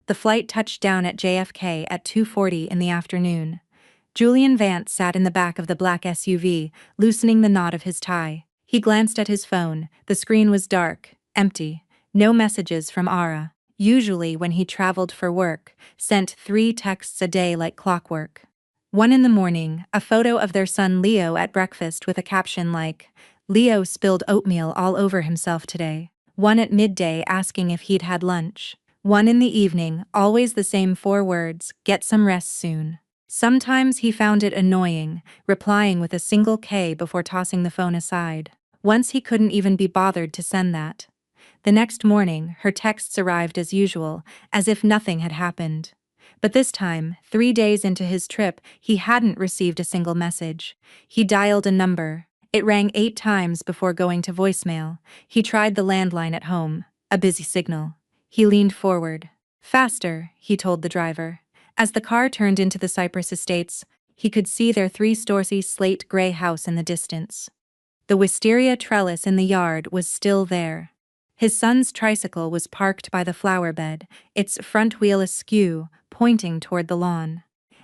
The flight touched down at JFK at 2:40 in the afternoon. Julian Vance sat in the back of the black SUV, loosening the knot of his tie. He glanced at his phone. The screen was dark, empty. No messages from Ara. Usually when he traveled for work, sent 3 texts a day like clockwork. One in the morning, a photo of their son Leo at breakfast with a caption like, "Leo spilled oatmeal all over himself today." One at midday asking if he'd had lunch. One in the evening, always the same 4 words, "Get some rest soon." Sometimes he found it annoying, replying with a single K before tossing the phone aside. Once he couldn't even be bothered to send that. The next morning, her texts arrived as usual, as if nothing had happened. But this time, 3 days into his trip, he hadn't received a single message. He dialed a number. It rang 8 times before going to voicemail. He tried the landline at home. A busy signal. He leaned forward. "Faster," he told the driver. As the car turned into the Cypress Estates, he could see their 3-story slate-gray house in the distance. The wisteria trellis in the yard was still there. His son's tricycle was parked by the flower bed, its front wheel askew, pointing toward the lawn.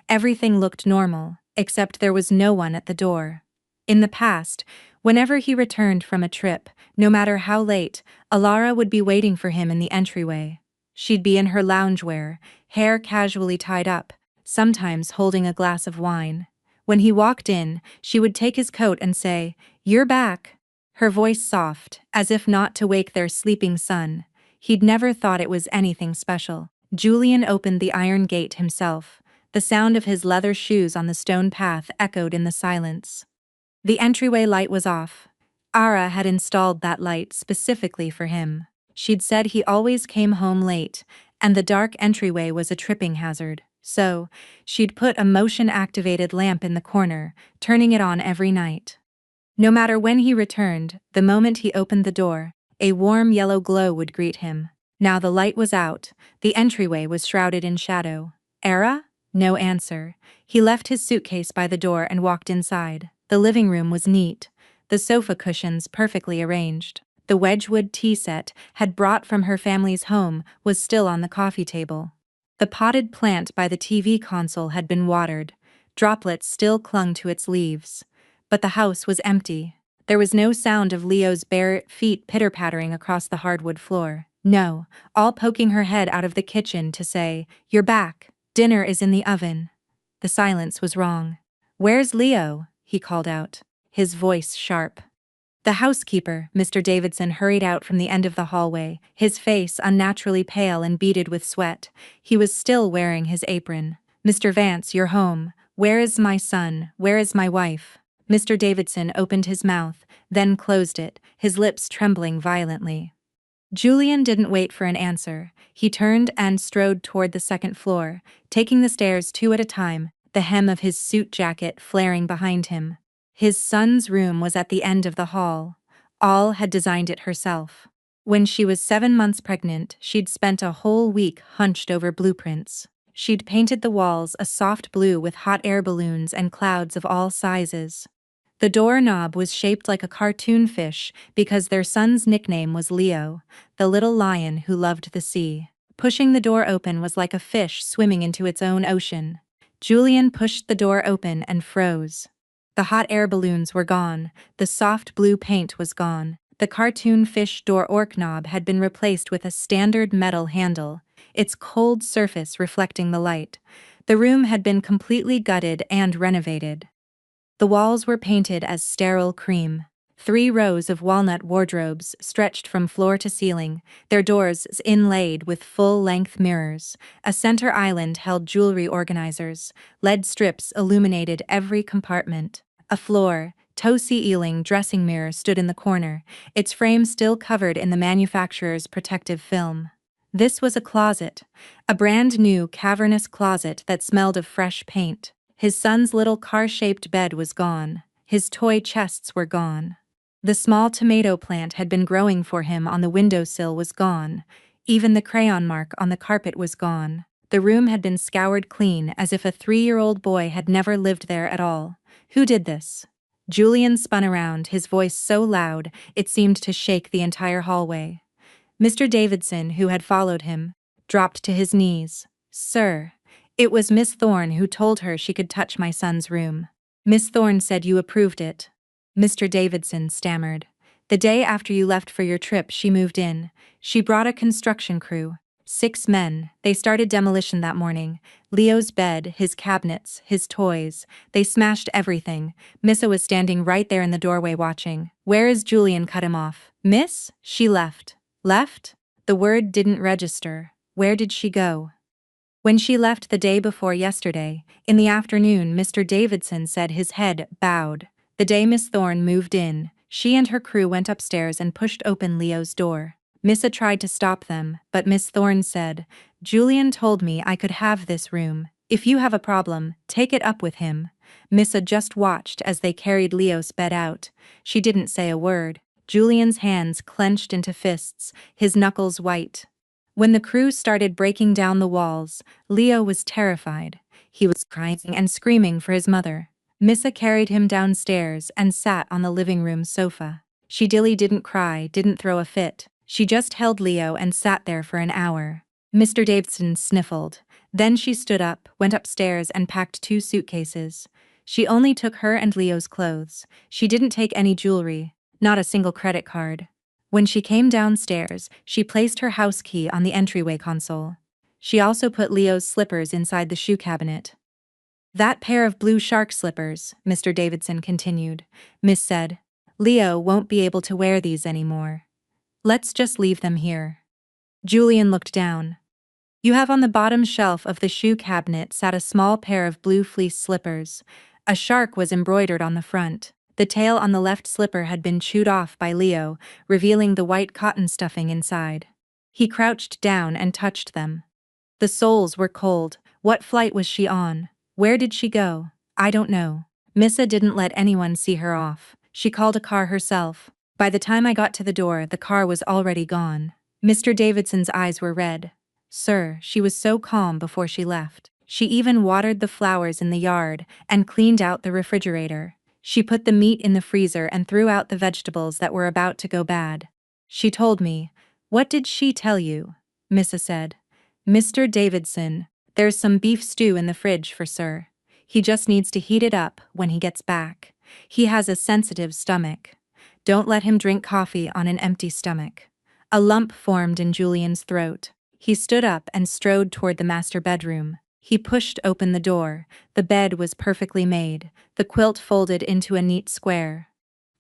Everything looked normal, except there was no one at the door. In the past, whenever he returned from a trip, no matter how late, Alara would be waiting for him in the entryway. She'd be in her loungewear, hair casually tied up, sometimes holding a glass of wine. When he walked in, she would take his coat and say, "You're back." Her voice soft, as if not to wake their sleeping son. He'd never thought it was anything special. Julian opened the iron gate himself. The sound of his leather shoes on the stone path echoed in the silence. The entryway light was off. Ara had installed that light specifically for him. She'd said he always came home late, and the dark entryway was a tripping hazard. So, she'd put a motion-activated lamp in the corner, turning it on every night. No matter when he returned, the moment he opened the door, a warm yellow glow would greet him. Now the light was out, the entryway was shrouded in shadow. "Ara?" No answer. He left his suitcase by the door and walked inside. The living room was neat, the sofa cushions perfectly arranged. The Wedgwood tea set, had brought from her family's home, was still on the coffee table. The potted plant by the TV console had been watered. Droplets still clung to its leaves. But the house was empty. There was no sound of Leo's bare feet pitter-pattering across the hardwood floor. No, all poking her head out of the kitchen to say, "You're back. Dinner is in the oven." The silence was wrong. "Where's Leo?" he called out, his voice sharp. The housekeeper, Mr. Davidson, hurried out from the end of the hallway, his face unnaturally pale and beaded with sweat. He was still wearing his apron. "Mr. Vance, you're home. Where is my son? Where is my wife?" Mr. Davidson opened his mouth, then closed it, his lips trembling violently. Julian didn't wait for an answer. He turned and strode toward the second floor, taking the stairs 2 at a time, the hem of his suit jacket flaring behind him. His son's room was at the end of the hall. All had designed it herself. When she was 7 months pregnant, she'd spent a whole week hunched over blueprints. She'd painted the walls a soft blue with hot air balloons and clouds of all sizes. The doorknob was shaped like a cartoon fish because their son's nickname was Leo, the little lion who loved the sea. Pushing the door open was like a fish swimming into its own ocean. Julian pushed the door open and froze. The hot air balloons were gone, the soft blue paint was gone. The cartoon fish door knob had been replaced with a standard metal handle, its cold surface reflecting the light. The room had been completely gutted and renovated. The walls were painted as sterile cream. 3 rows of walnut wardrobes stretched from floor to ceiling, their doors inlaid with full-length mirrors. A center island held jewelry organizers. LED strips illuminated every compartment. A toe-sealing dressing mirror stood in the corner, its frame still covered in the manufacturer's protective film. This was a closet, a brand-new cavernous closet that smelled of fresh paint. His son's little car-shaped bed was gone. His toy chests were gone. The small tomato plant had been growing for him on the windowsill was gone. Even the crayon mark on the carpet was gone. The room had been scoured clean as if a 3-year-old boy had never lived there at all. Who did this? Julian spun around, his voice so loud it seemed to shake the entire hallway. Mr. Davidson, who had followed him, dropped to his knees. Sir, it was Miss Thorne who told her she could touch my son's room. Miss Thorne said you approved it. Mr. Davidson stammered. The day after you left for your trip, she moved in. She brought a construction crew. 6 men. They started demolition that morning. Leo's bed, his cabinets, his toys. They smashed everything. Missa was standing right there in the doorway watching. Where is Julian? Cut him off. Miss? She left. Left? The word didn't register. Where did she go? When she left the day before yesterday, in the afternoon, Mr. Davidson said, his head bowed. The day Miss Thorne moved in, she and her crew went upstairs and pushed open Leo's door. Missa tried to stop them, but Miss Thorne said, Julian told me I could have this room. If you have a problem, take it up with him. Missa just watched as they carried Leo's bed out. She didn't say a word. Julian's hands clenched into fists, his knuckles white. When the crew started breaking down the walls, Leo was terrified. He was crying and screaming for his mother. Missa carried him downstairs and sat on the living room sofa. She didn't cry, didn't throw a fit. She just held Leo and sat there for an hour. Mr. Davidson sniffled. Then she stood up, went upstairs and packed 2 suitcases. She only took her and Leo's clothes. She didn't take any jewelry, not a single credit card. When she came downstairs, she placed her house key on the entryway console. She also put Leo's slippers inside the shoe cabinet. That pair of blue shark slippers, Mr. Davidson continued. Miss said, Leo won't be able to wear these anymore. Let's just leave them here. Julian looked down. You have on the bottom shelf of the shoe cabinet sat a small pair of blue fleece slippers. A shark was embroidered on the front. The tail on the left slipper had been chewed off by Leo, revealing the white cotton stuffing inside. He crouched down and touched them. The soles were cold. What flight was she on? Where did she go? I don't know. Missa didn't let anyone see her off. She called a car herself. By the time I got to the door, the car was already gone. Mr. Davidson's eyes were red. Sir, she was so calm before she left. She even watered the flowers in the yard and cleaned out the refrigerator. She put the meat in the freezer and threw out the vegetables that were about to go bad. She told me. What did she tell you? Missa said. Mr. Davidson, there's some beef stew in the fridge for sir. He just needs to heat it up when he gets back. He has a sensitive stomach. Don't let him drink coffee on an empty stomach. A lump formed in Julian's throat. He stood up and strode toward the master bedroom. He pushed open the door. The bed was perfectly made, the quilt folded into a neat square.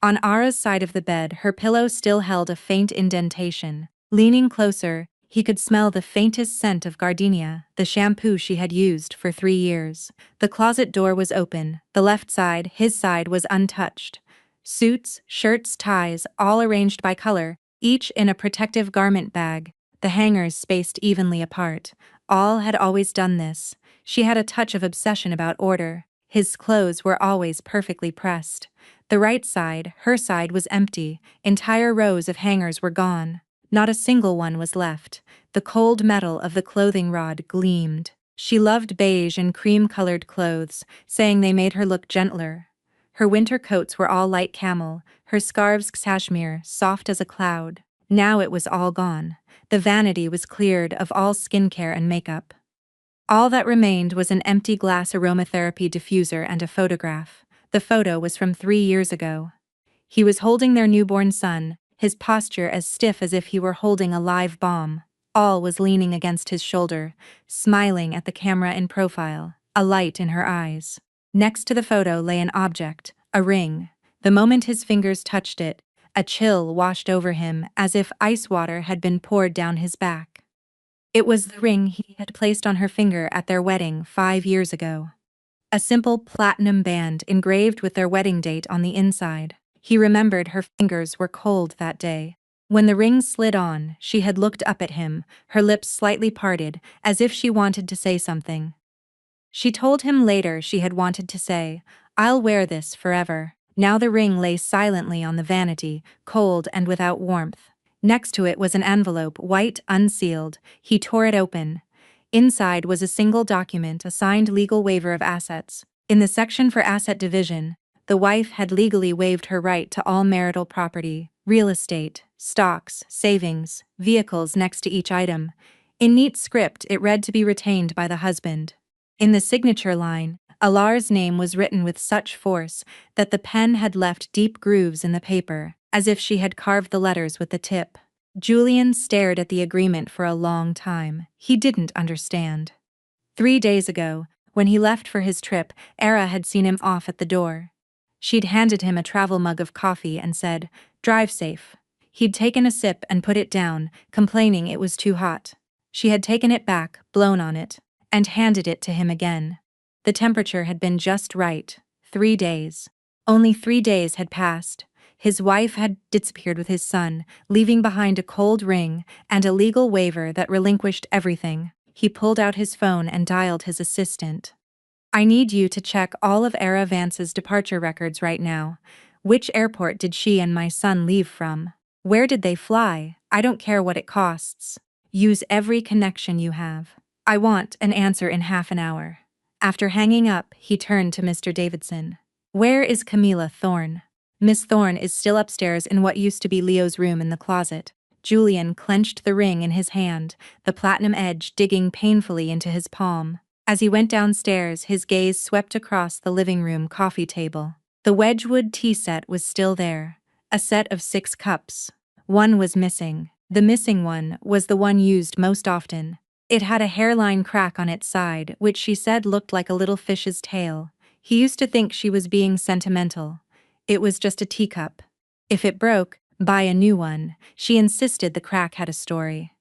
On Ara's side of the bed, her pillow still held a faint indentation. Leaning closer, he could smell the faintest scent of gardenia, the shampoo she had used for 3 years. The closet door was open. The left side, his side, was untouched. Suits, shirts, ties, all arranged by color, each in a protective garment bag, the hangers spaced evenly apart. All had always done this. She had a touch of obsession about order. His clothes were always perfectly pressed. The right side, her side, was empty. Entire rows of hangers were gone. Not a single one was left. The cold metal of the clothing rod gleamed. She loved beige and cream-colored clothes, saying they made her look gentler. Her winter coats were all light camel, her scarves cashmere, soft as a cloud. Now it was all gone. The vanity was cleared of all skincare and makeup. All that remained was an empty glass aromatherapy diffuser and a photograph. The photo was from 3 years ago. He was holding their newborn son, his posture as stiff as if he were holding a live bomb. All was leaning against his shoulder, smiling at the camera in profile, a light in her eyes. Next to the photo lay an object, a ring. The moment his fingers touched it, a chill washed over him as if ice water had been poured down his back. It was the ring he had placed on her finger at their wedding 5 years ago. A simple platinum band engraved with their wedding date on the inside. He remembered her fingers were cold that day. When the ring slid on, she had looked up at him, her lips slightly parted, as if she wanted to say something. She told him later she had wanted to say, "I'll wear this forever." Now the ring lay silently on the vanity, cold and without warmth. Next to it was an envelope, white, unsealed. He tore it open. Inside was a single document, a signed legal waiver of assets. In the section for asset division, the wife had legally waived her right to all marital property, real estate, stocks, savings, vehicles next to each item. In neat script, it read to be retained by the husband. In the signature line, Alar's name was written with such force that the pen had left deep grooves in the paper, as if she had carved the letters with the tip. Julian stared at the agreement for a long time. He didn't understand. 3 days ago, when he left for his trip, Era had seen him off at the door. She'd handed him a travel mug of coffee and said, "Drive safe." He'd taken a sip and put it down, complaining it was too hot. She had taken it back, blown on it, and handed it to him again. The temperature had been just right. 3 days. Only 3 days had passed. His wife had disappeared with his son, leaving behind a cold ring and a legal waiver that relinquished everything. He pulled out his phone and dialed his assistant. "I need you to check all of Era Vance's departure records right now. Which airport did she and my son leave from? Where did they fly? I don't care what it costs. Use every connection you have. I want an answer in half an hour." After hanging up, he turned to Mr. Davidson. "Where is Camilla Thorne?" "Miss Thorne is still upstairs in what used to be Leo's room in the closet." Julian clenched the ring in his hand, the platinum edge digging painfully into his palm. As he went downstairs, his gaze swept across the living room coffee table. The Wedgwood tea set was still there, a set of 6 cups. One was missing. The missing one was the one used most often. It had a hairline crack on its side, which she said looked like a little fish's tail. He used to think she was being sentimental. It was just a teacup. If it broke, buy a new one. She insisted the crack had a story.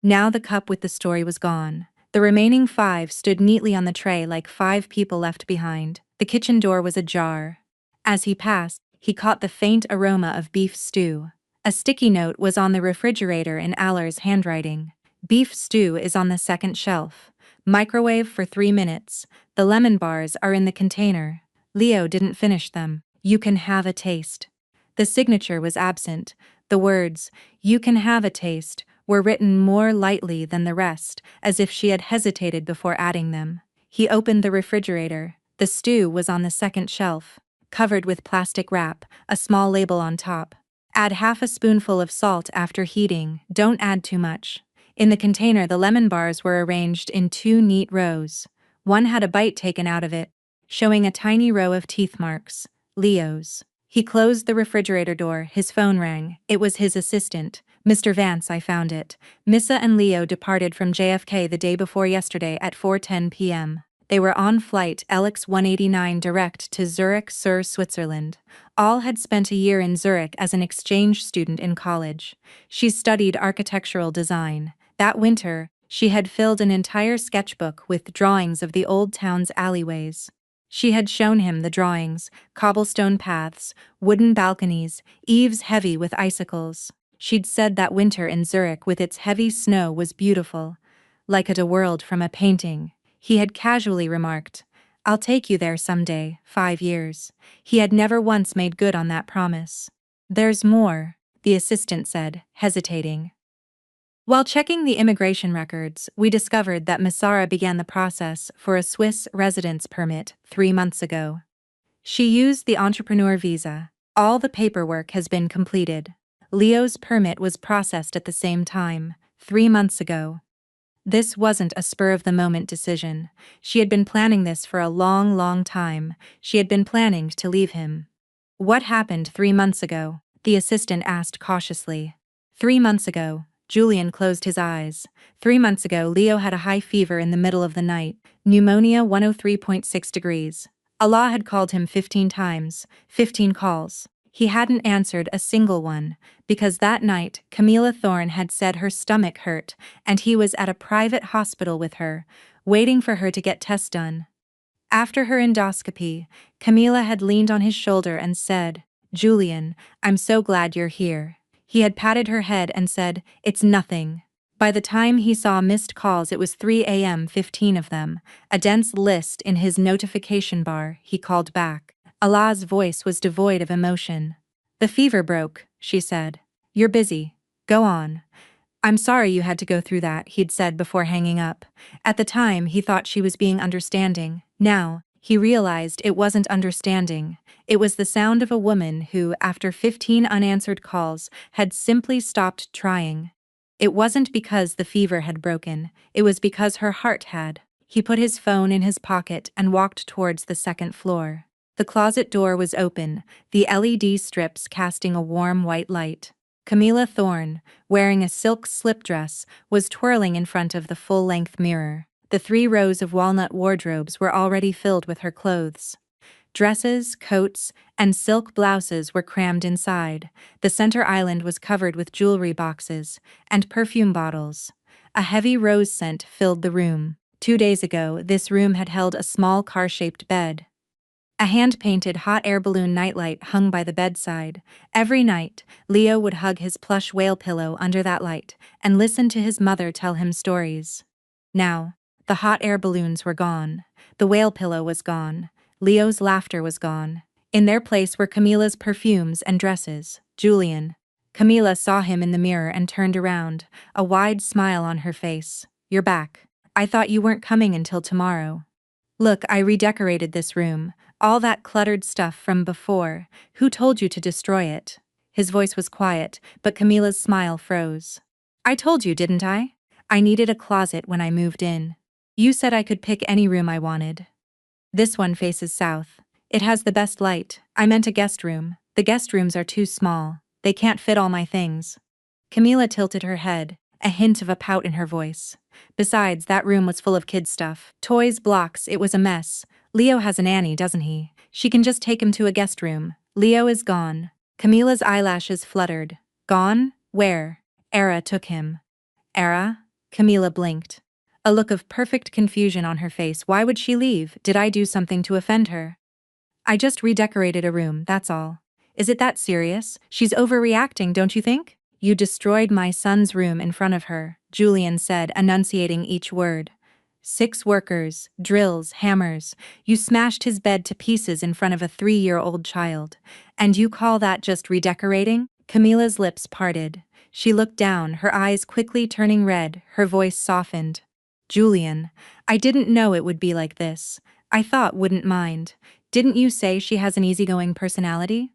Now the cup with the story was gone. The remaining 5 stood neatly on the tray like 5 people left behind. The kitchen door was ajar. As he passed, he caught the faint aroma of beef stew. A sticky note was on the refrigerator in Aller's handwriting. "Beef stew is on the second shelf. Microwave for 3 minutes. The lemon bars are in the container. Leo didn't finish them. You can have a taste." The signature was absent. The words, "You can have a taste," were written more lightly than the rest, as if she had hesitated before adding them. He opened the refrigerator. The stew was on the second shelf, covered with plastic wrap, a small label on top. "Add half a spoonful of salt after heating. Don't add too much." In the container, the lemon bars were arranged in 2 neat rows. One had a bite taken out of it, showing a tiny row of teeth marks. Leo's. He closed the refrigerator door. His phone rang. It was his assistant. "Mr. Vance, I found it. Missa and Leo departed from JFK the day before yesterday at 4:10 p.m. They were on flight LX 189 direct to Zurich sur Switzerland. All had spent a year in Zurich as an exchange student in college. She studied architectural design. That winter, she had filled an entire sketchbook with drawings of the old town's alleyways. She had shown him the drawings: cobblestone paths, wooden balconies, eaves heavy with icicles. She'd said that winter in Zurich with its heavy snow was beautiful, like a world from a painting. He had casually remarked, "I'll take you there someday, 5 years." He had never once made good on that promise. "There's more," the assistant said, hesitating. "While checking the immigration records, we discovered that Massara began the process for a Swiss residence permit 3 months ago. She used the entrepreneur visa. All the paperwork has been completed. Leo's permit was processed at the same time, 3 months ago. This wasn't a spur-of-the-moment decision. She had been planning this for a long, long time. She had been planning to leave him." "What happened 3 months ago?" the assistant asked cautiously. 3 months ago." Julian closed his eyes. 3 months ago, Leo had a high fever in the middle of the night, pneumonia 103.6 degrees. Allah had called him 15 times, 15 calls. He hadn't answered a single one, because that night Camilla Thorne had said her stomach hurt, and he was at a private hospital with her, waiting for her to get tests done. After her endoscopy, Camilla had leaned on his shoulder and said, "Julian, I'm so glad you're here." He had patted her head and said, "It's nothing." By the time he saw missed calls, it was 3 a.m., 15 of them, a dense list in his notification bar. He called back. Allah's voice was devoid of emotion. "The fever broke," she said. "You're busy. Go on." "I'm sorry you had to go through that," he'd said before hanging up. At the time, he thought she was being understanding. Now, he realized it wasn't understanding. It was the sound of a woman who, after 15 unanswered calls, had simply stopped trying. It wasn't because the fever had broken, it was because her heart had. He put his phone in his pocket and walked towards the second floor. The closet door was open, the LED strips casting a warm white light. Camilla Thorne, wearing a silk slip dress, was twirling in front of the full-length mirror. The 3 rows of walnut wardrobes were already filled with her clothes. Dresses, coats, and silk blouses were crammed inside. The center island was covered with jewelry boxes and perfume bottles. A heavy rose scent filled the room. 2 days ago, this room had held a small car-shaped bed. A hand-painted hot air balloon nightlight hung by the bedside. Every night, Leo would hug his plush whale pillow under that light and listen to his mother tell him stories. Now, the hot air balloons were gone. The whale pillow was gone. Leo's laughter was gone. In their place were Camilla's perfumes and dresses. Julian. Camilla saw him in the mirror and turned around, a wide smile on her face. "You're back. I thought you weren't coming until tomorrow." "Look, I redecorated this room. All that cluttered stuff from before. Who told you to destroy it?" His voice was quiet, but Camilla's smile froze. "I told you, didn't I? I needed a closet when I moved in. You said I could pick any room I wanted. This one faces south. It has the best light. I meant a guest room. The guest rooms are too small. They can't fit all my things." Camilla tilted her head, a hint of a pout in her voice. "Besides, that room was full of kid stuff. Toys, blocks, it was a mess. Leo has a nanny, doesn't he? She can just take him to a guest room. Leo is gone." Camilla's eyelashes fluttered. "Gone? Where?" "Era took him." "Era?" Camilla blinked. A look of perfect confusion on her face. "Why would she leave? Did I do something to offend her?" "I just redecorated a room, that's all." "Is it that serious? She's overreacting, don't you think?" "You destroyed my son's room in front of her," Julian said, enunciating each word. 6 workers, drills, hammers. You smashed his bed to pieces in front of a 3-year-old child. And you call that just redecorating?" Camilla's lips parted. She looked down, her eyes quickly turning red, her voice softened. "Julian, I didn't know it would be like this. I thought wouldn't mind. Didn't you say she has an easygoing personality?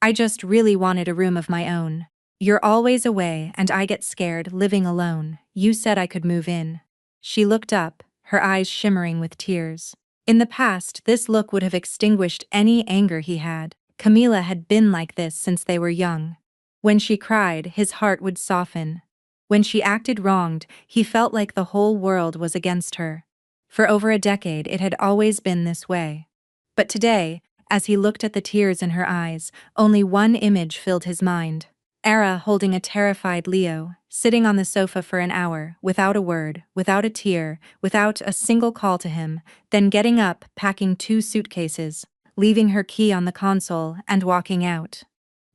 I just really wanted a room of my own. You're always away and I get scared living alone. You said I could move in." She looked up, her eyes shimmering with tears. In the past, this look would have extinguished any anger he had. Camilla had been like this since they were young. When she cried, his heart would soften. When she acted wronged, he felt like the whole world was against her. For over a decade, it had always been this way. But today, as he looked at the tears in her eyes, only one image filled his mind. Era holding a terrified Leo, sitting on the sofa for an hour, without a word, without a tear, without a single call to him, then getting up, packing 2 suitcases, leaving her key on the console, and walking out.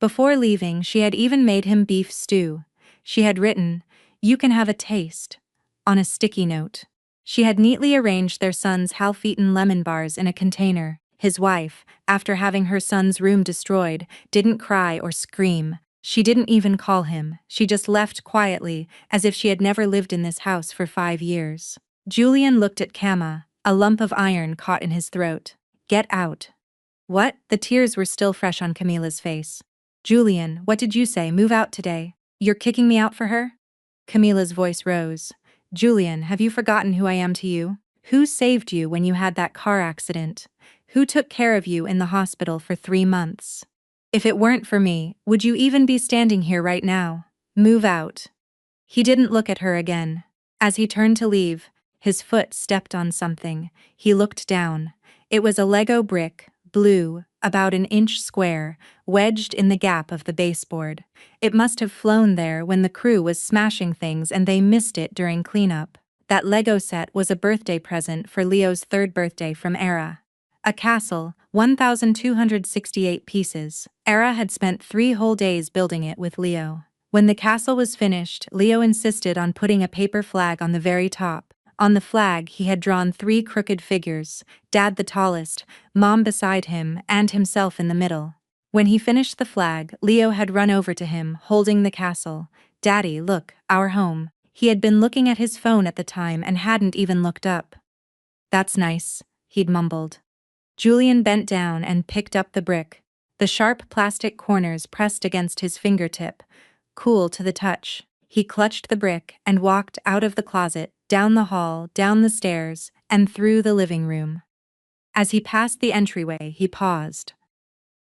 Before leaving, she had even made him beef stew. She had written, "You can have a taste," on a sticky note. She had neatly arranged their son's half-eaten lemon bars in a container. His wife, after having her son's room destroyed, didn't cry or scream. She didn't even call him. She just left quietly, as if she had never lived in this house for 5 years. Julian looked at Kama, a lump of iron caught in his throat. "Get out." "What?" The tears were still fresh on Camilla's face. "Julian, what did you say? Move out today. You're kicking me out for her?" Camilla's voice rose. "Julian, have you forgotten who I am to you? Who saved you when you had that car accident? Who took care of you in the hospital for 3 months? If it weren't for me, would you even be standing here right now? Move out." He didn't look at her again. As he turned to leave, his foot stepped on something. He looked down. It was a Lego brick, blue, about an inch square, wedged in the gap of the baseboard. It must have flown there when the crew was smashing things and they missed it during cleanup. That Lego set was a birthday present for Leo's 3rd birthday from Era. A castle, 1,268 pieces. Era had spent 3 whole days building it with Leo. When the castle was finished, Leo insisted on putting a paper flag on the very top. On the flag, he had drawn 3 crooked figures, Dad the tallest, Mom beside him, and himself in the middle. When he finished the flag, Leo had run over to him, holding the castle. "Daddy, look, our home." He had been looking at his phone at the time and hadn't even looked up. "That's nice," he'd mumbled. Julian bent down and picked up the brick. The sharp plastic corners pressed against his fingertip, cool to the touch. He clutched the brick and walked out of the closet, down the hall, down the stairs, and through the living room. As he passed the entryway, he paused.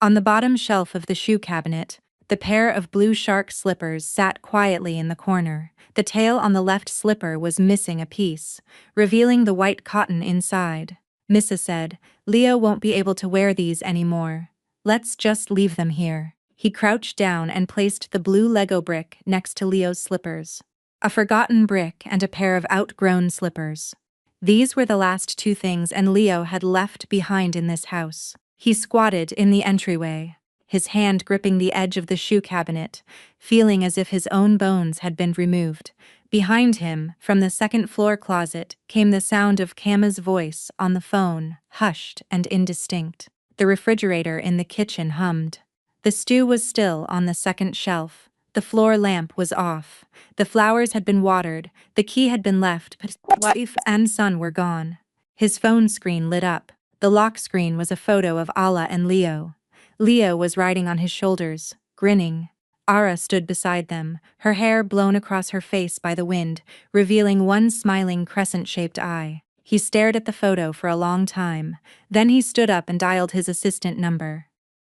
On the bottom shelf of the shoe cabinet, the pair of blue shark slippers sat quietly in the corner. The tail on the left slipper was missing a piece, revealing the white cotton inside. Mrs. said, "Leo won't be able to wear these anymore. Let's just leave them here." He crouched down and placed the blue Lego brick next to Leo's slippers. A forgotten brick and a pair of outgrown slippers. These were the last two things Leo had left behind in this house. He squatted in the entryway, his hand gripping the edge of the shoe cabinet, feeling as if his own bones had been removed. Behind him, from the second-floor closet, came the sound of Kama's voice on the phone, hushed and indistinct. The refrigerator in the kitchen hummed. The stew was still on the second shelf. The floor lamp was off. The flowers had been watered. The key had been left, but his wife and son were gone. His phone screen lit up. The lock screen was a photo of Ala and Leo. Leo was riding on his shoulders, grinning. Ara stood beside them, her hair blown across her face by the wind, revealing one smiling crescent-shaped eye. He stared at the photo for a long time. Then he stood up and dialed his assistant number.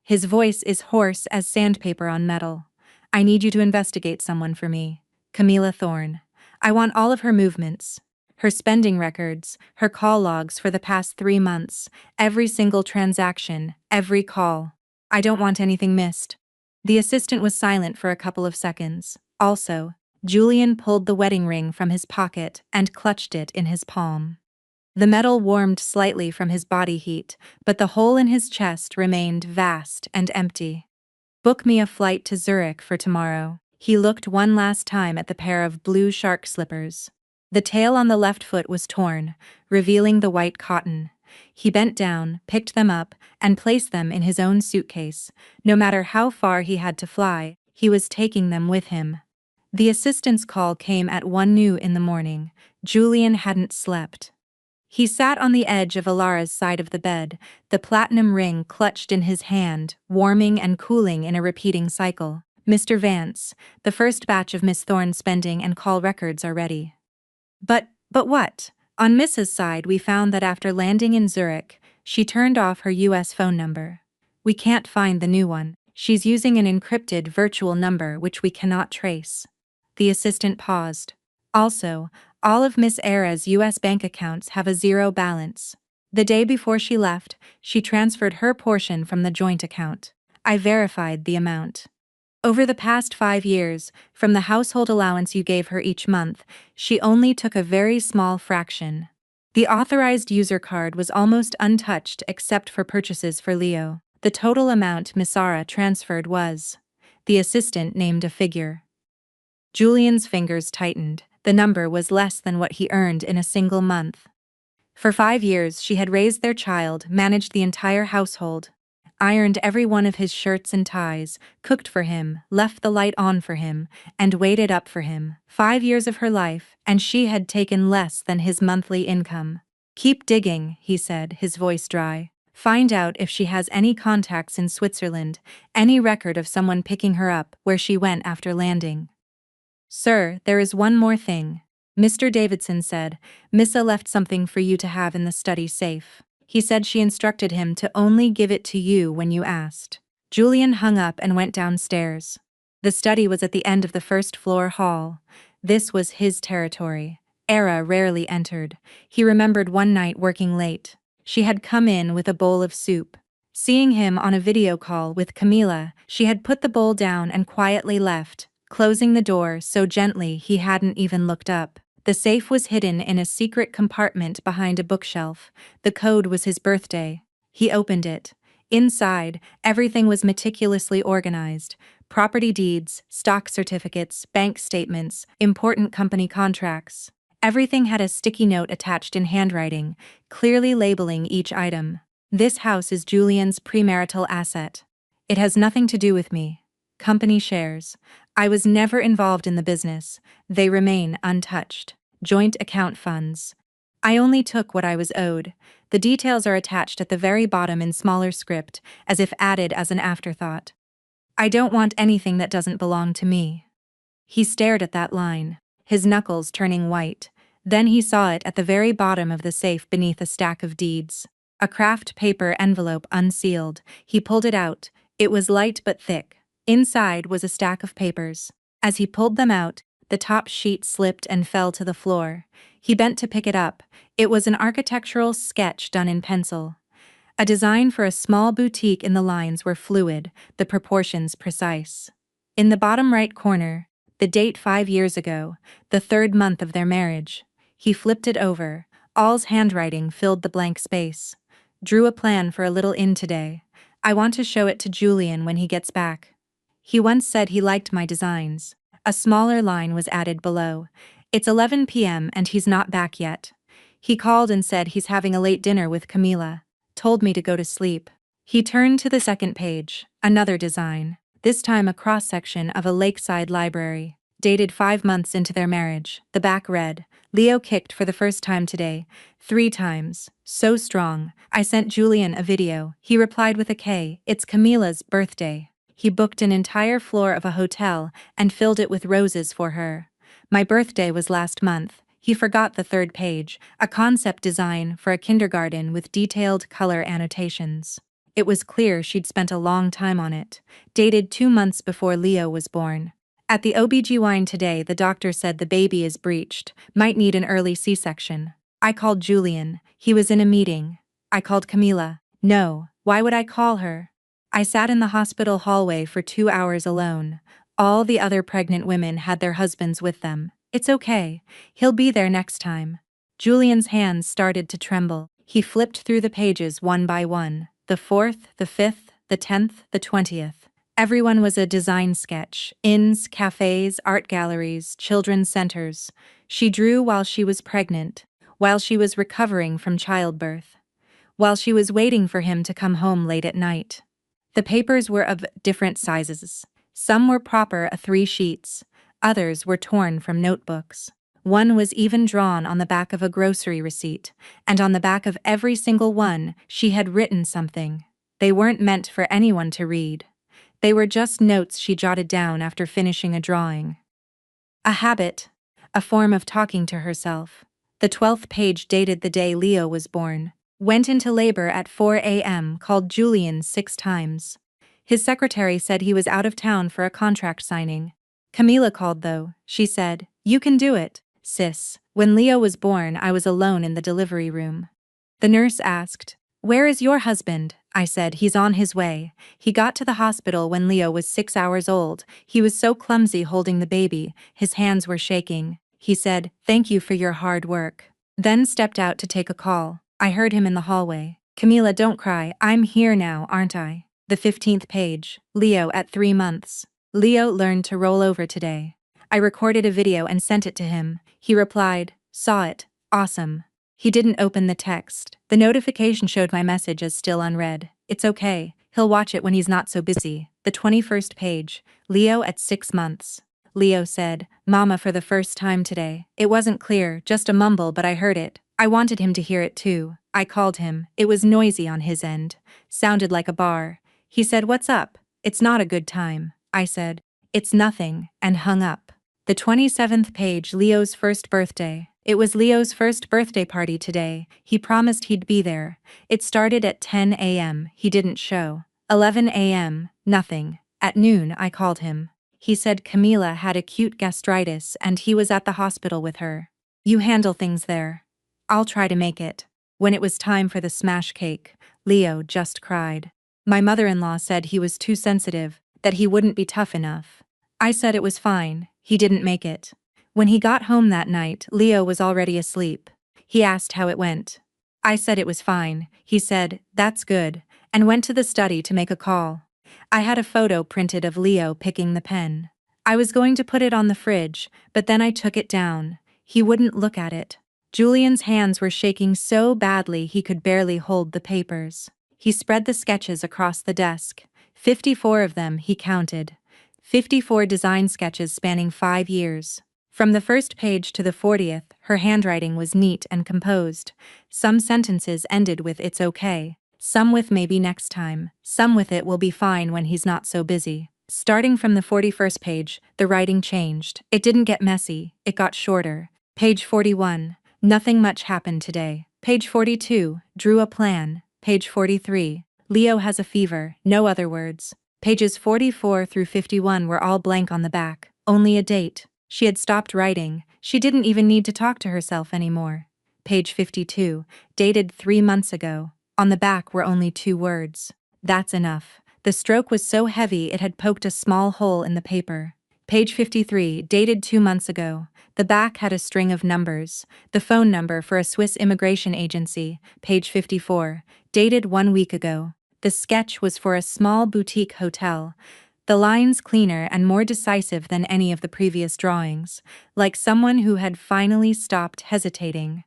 His voice is hoarse as sandpaper on metal. "I need you to investigate someone for me. Camila Thorne. I want all of her movements. Her spending records, her call logs for the past 3 months, every single transaction, every call. I don't want anything missed." The assistant was silent for a couple of seconds. Also, Julian pulled the wedding ring from his pocket and clutched it in his palm. The metal warmed slightly from his body heat, but the hole in his chest remained vast and empty. "Book me a flight to Zurich for tomorrow." He looked one last time at the pair of blue shark slippers. The tail on the left foot was torn, revealing the white cotton. He bent down, picked them up, and placed them in his own suitcase. No matter how far he had to fly, he was taking them with him. The assistant's call came at 1 in the morning. Julian hadn't slept. He sat on the edge of Alara's side of the bed, the platinum ring clutched in his hand, warming and cooling in a repeating cycle. "Mr. Vance, the first batch of Miss Thorne's spending and call records are ready." But what? On Mrs.'s side, we found that after landing in Zurich, she turned off her US phone number. "We can't find the new one. She's using an encrypted virtual number which we cannot trace." The assistant paused. "Also, all of Miss Era's US bank accounts have a zero balance. The day before she left, she transferred her portion from the joint account. I verified the amount. Over the past 5 years, from the household allowance you gave her each month, she only took a very small fraction. The authorized user card was almost untouched except for purchases for Leo. The total amount Miss Ara transferred was..." The assistant named a figure. Julian's fingers tightened. The number was less than what he earned in a single month. For 5 years, she had raised their child, managed the entire household, ironed every one of his shirts and ties, cooked for him, left the light on for him, and waited up for him. 5 years of her life, and she had taken less than his monthly income. "Keep digging," he said, his voice dry. "Find out if she has any contacts in Switzerland, any record of someone picking her up where she went after landing." "Sir, there is one more thing," Mr. Davidson said. "Missa left something for you to have in the study safe. He said she instructed him to only give it to you when you asked." Julian hung up and went downstairs. The study was at the end of the first-floor hall. This was his territory. Era rarely entered. He remembered one night working late. She had come in with a bowl of soup. Seeing him on a video call with Camila, she had put the bowl down and quietly left, closing the door so gently he hadn't even looked up. The safe was hidden in a secret compartment behind a bookshelf. The code was his birthday. He opened it. Inside, everything was meticulously organized. Property deeds, stock certificates, bank statements, important company contracts. Everything had a sticky note attached in handwriting, clearly labeling each item. "This house is Julian's premarital asset. It has nothing to do with me. Company shares. I was never involved in the business. They remain untouched. Joint account funds. I only took what I was owed." The details are attached at the very bottom in smaller script, as if added as an afterthought. "I don't want anything that doesn't belong to me." He stared at that line, his knuckles turning white. Then he saw it at the very bottom of the safe beneath a stack of deeds. A craft paper envelope unsealed. He pulled it out. It was light but thick. Inside was a stack of papers. As he pulled them out, the top sheet slipped and fell to the floor. He bent to pick it up. It was an architectural sketch done in pencil. A design for a small boutique. In the lines were fluid, the proportions precise. In the bottom right corner, the date 5 years ago, the 3rd month of their marriage. He flipped it over. All's handwriting filled the blank space. Drew a plan for a little inn today. I want to show it to Julian when he gets back. He once said he liked my designs. A smaller line was added below. It's 11 p.m. and he's not back yet. He called and said he's having a late dinner with Camila. Told me to go to sleep. He turned to the second page. Another design. This time a cross-section of a lakeside library. Dated 5 months into their marriage. The back read, Leo kicked for the first time today. 3 times. So strong. I sent Julian a video. He replied with a K. It's Camila's birthday. He booked an entire floor of a hotel and filled it with roses for her. My birthday was last month. He forgot the 3rd page, a concept design for a kindergarten with detailed color annotations. It was clear she'd spent a long time on it. Dated 2 months before Leo was born. At the OBGYN today, the doctor said the baby is breached, might need an early C-section. I called Julian. He was in a meeting. I called Camila. No, why would I call her? I sat in the hospital hallway for 2 hours alone. All the other pregnant women had their husbands with them. It's okay. He'll be there next time. Julian's hands started to tremble. He flipped through the pages one by one. The 4th, the 5th, the 10th, the 20th. Everyone was a design sketch. Inns, cafes, art galleries, children's centers. She drew while she was pregnant, while she was recovering from childbirth, while she was waiting for him to come home late at night. The papers were of different sizes. Some were proper A3 sheets. Others were torn from notebooks. One was even drawn on the back of a grocery receipt, and on the back of every single one, she had written something. They weren't meant for anyone to read. They were just notes she jotted down after finishing a drawing. A habit, a form of talking to herself. The 12th page dated the day Leo was born. Went into labor at 4 a.m., called Julian 6 times. His secretary said he was out of town for a contract signing. Camila called though. She said, "You can do it, sis." When Leo was born, I was alone in the delivery room. The nurse asked, "Where is your husband?" I said, "He's on his way. He got to the hospital when Leo was 6 hours old. He was so clumsy holding the baby, his hands were shaking." He said, "Thank you for your hard work." Then stepped out to take a call. I heard him in the hallway. "Camila, don't cry. I'm here now, aren't I?" The 15th page. Leo at 3 months. Leo learned to roll over today. I recorded a video and sent it to him. He replied, "Saw it. Awesome." He didn't open the text. The notification showed my message as still unread. It's okay. He'll watch it when he's not so busy. The 21st page. Leo at 6 months. Leo said, "Mama," for the first time today. It wasn't clear, just a mumble, but I heard it. I wanted him to hear it too. I called him. It was noisy on his end. Sounded like a bar. He said, "What's up?" "It's not a good time." I said, "It's nothing," and hung up. The 27th page. Leo's first birthday. It was Leo's first birthday party today. He promised he'd be there. It started at 10 a.m. He didn't show. 11 a.m. Nothing. At noon I called him. He said Camila had acute gastritis and he was at the hospital with her. "You handle things there. I'll try to make it." When it was time for the smash cake, Leo just cried. My mother-in-law said he was too sensitive, that he wouldn't be tough enough. I said it was fine, he didn't make it. When he got home that night, Leo was already asleep. He asked how it went. I said it was fine. He said, "That's good," and went to the study to make a call. I had a photo printed of Leo picking the pen. I was going to put it on the fridge, but then I took it down. He wouldn't look at it. Julian's hands were shaking so badly he could barely hold the papers. He spread the sketches across the desk. 54 of them, he counted. 54 design sketches spanning 5 years. From the first page to the 40th, her handwriting was neat and composed. Some sentences ended with "it's okay," some with "maybe next time," some with "it will be fine when he's not so busy." Starting from the 41st page, the writing changed. It didn't get messy, it got shorter. Page 41. Nothing much happened today. Page 42. Drew a plan. Page 43. Leo has a fever. No other words. Pages 44 through 51 were all blank on the back. Only a date. She had stopped writing. She didn't even need to talk to herself anymore. Page 52. Dated 3 months ago. On the back were only 2 words. That's enough. The stroke was so heavy it had poked a small hole in the paper. Page 53. Dated 2 months ago. The back had a string of numbers. The phone number for a Swiss immigration agency. Page 54. Dated 1 week ago. The sketch was for a small boutique hotel. The lines cleaner and more decisive than any of the previous drawings, like someone who had finally stopped hesitating.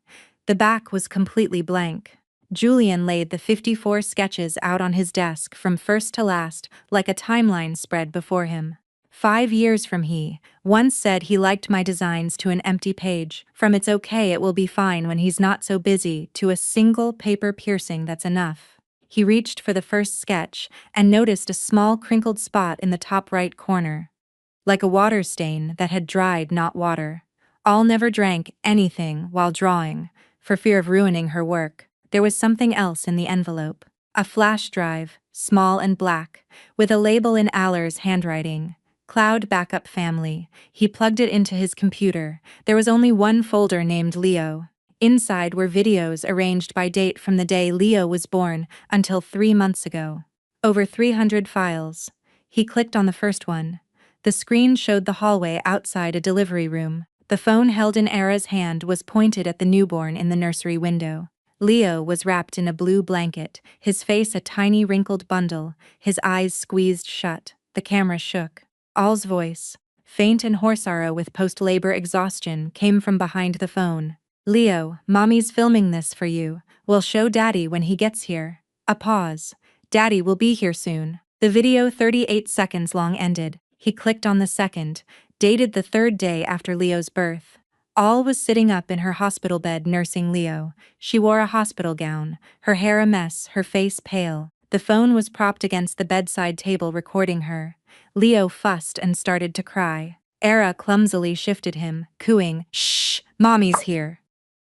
The back was completely blank. Julian laid the 54 sketches out on his desk from first to last, like a timeline spread before him. 5 years from he once said he liked my designs to an empty page, from it's okay it will be fine when he's not so busy to a single paper piercing that's enough. He reached for the first sketch and noticed a small crinkled spot in the top right corner. Like a water stain that had dried, not water. All never drank anything while drawing, for fear of ruining her work. There was something else in the envelope. A flash drive, small and black, with a label in Aller's handwriting. Cloud Backup Family. He plugged it into his computer. There was only one folder named Leo. Inside were videos arranged by date from the day Leo was born until 3 months ago. Over 300 files. He clicked on the first one. The screen showed the hallway outside a delivery room. The phone held in Era's hand was pointed at the newborn in the nursery window. Leo was wrapped in a blue blanket, his face a tiny wrinkled bundle, his eyes squeezed shut. The camera shook. All's voice, faint and hoarse with post-labor exhaustion, came from behind the phone. Leo, Mommy's filming this for you. We'll show Daddy when he gets here. A pause. Daddy will be here soon. The video 38 seconds long ended. He clicked on the second, dated the 3rd day after Leo's birth. All was sitting up in her hospital bed nursing Leo. She wore a hospital gown, her hair a mess, her face pale. The phone was propped against the bedside table recording her. Leo fussed and started to cry. Era clumsily shifted him, cooing, "Shh, Mommy's here."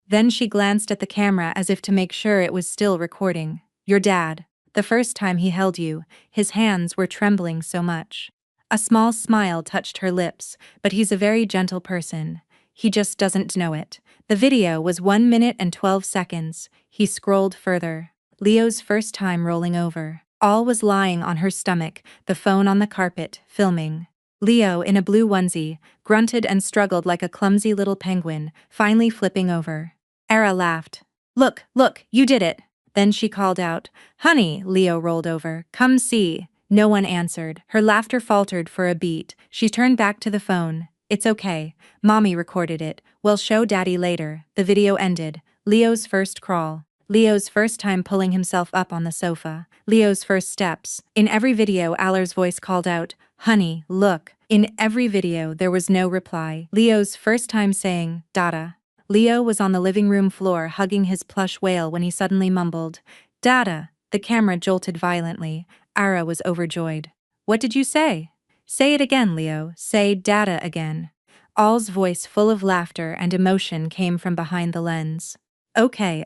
Then she glanced at the camera as if to make sure it was still recording. "Your dad. The first time he held you, his hands were trembling so much." A small smile touched her lips, but he's a very gentle person. He just doesn't know it. The video was 1 minute and 12 seconds. He scrolled further. Leo's first time rolling over. All was lying on her stomach, the phone on the carpet, filming. Leo, in a blue onesie, grunted and struggled like a clumsy little penguin, finally flipping over. Era laughed. Look, you did it." Then she called out, "Honey," Leo rolled over, "come see." No one answered. Her laughter faltered for a beat. She turned back to the phone. "It's okay. Mommy recorded it. We'll show Daddy later." The video ended. Leo's first crawl. Leo's first time pulling himself up on the sofa. Leo's first steps. In every video, Aller's voice called out, "Honey, look." In every video, there was no reply. Leo's first time saying, "Dada." Leo was on the living room floor hugging his plush whale when he suddenly mumbled, "Dada." The camera jolted violently. Ara was overjoyed. "What did you say?" "Say it again, Leo. Say Dada again." All's voice full of laughter and emotion came from behind the lens. Okay,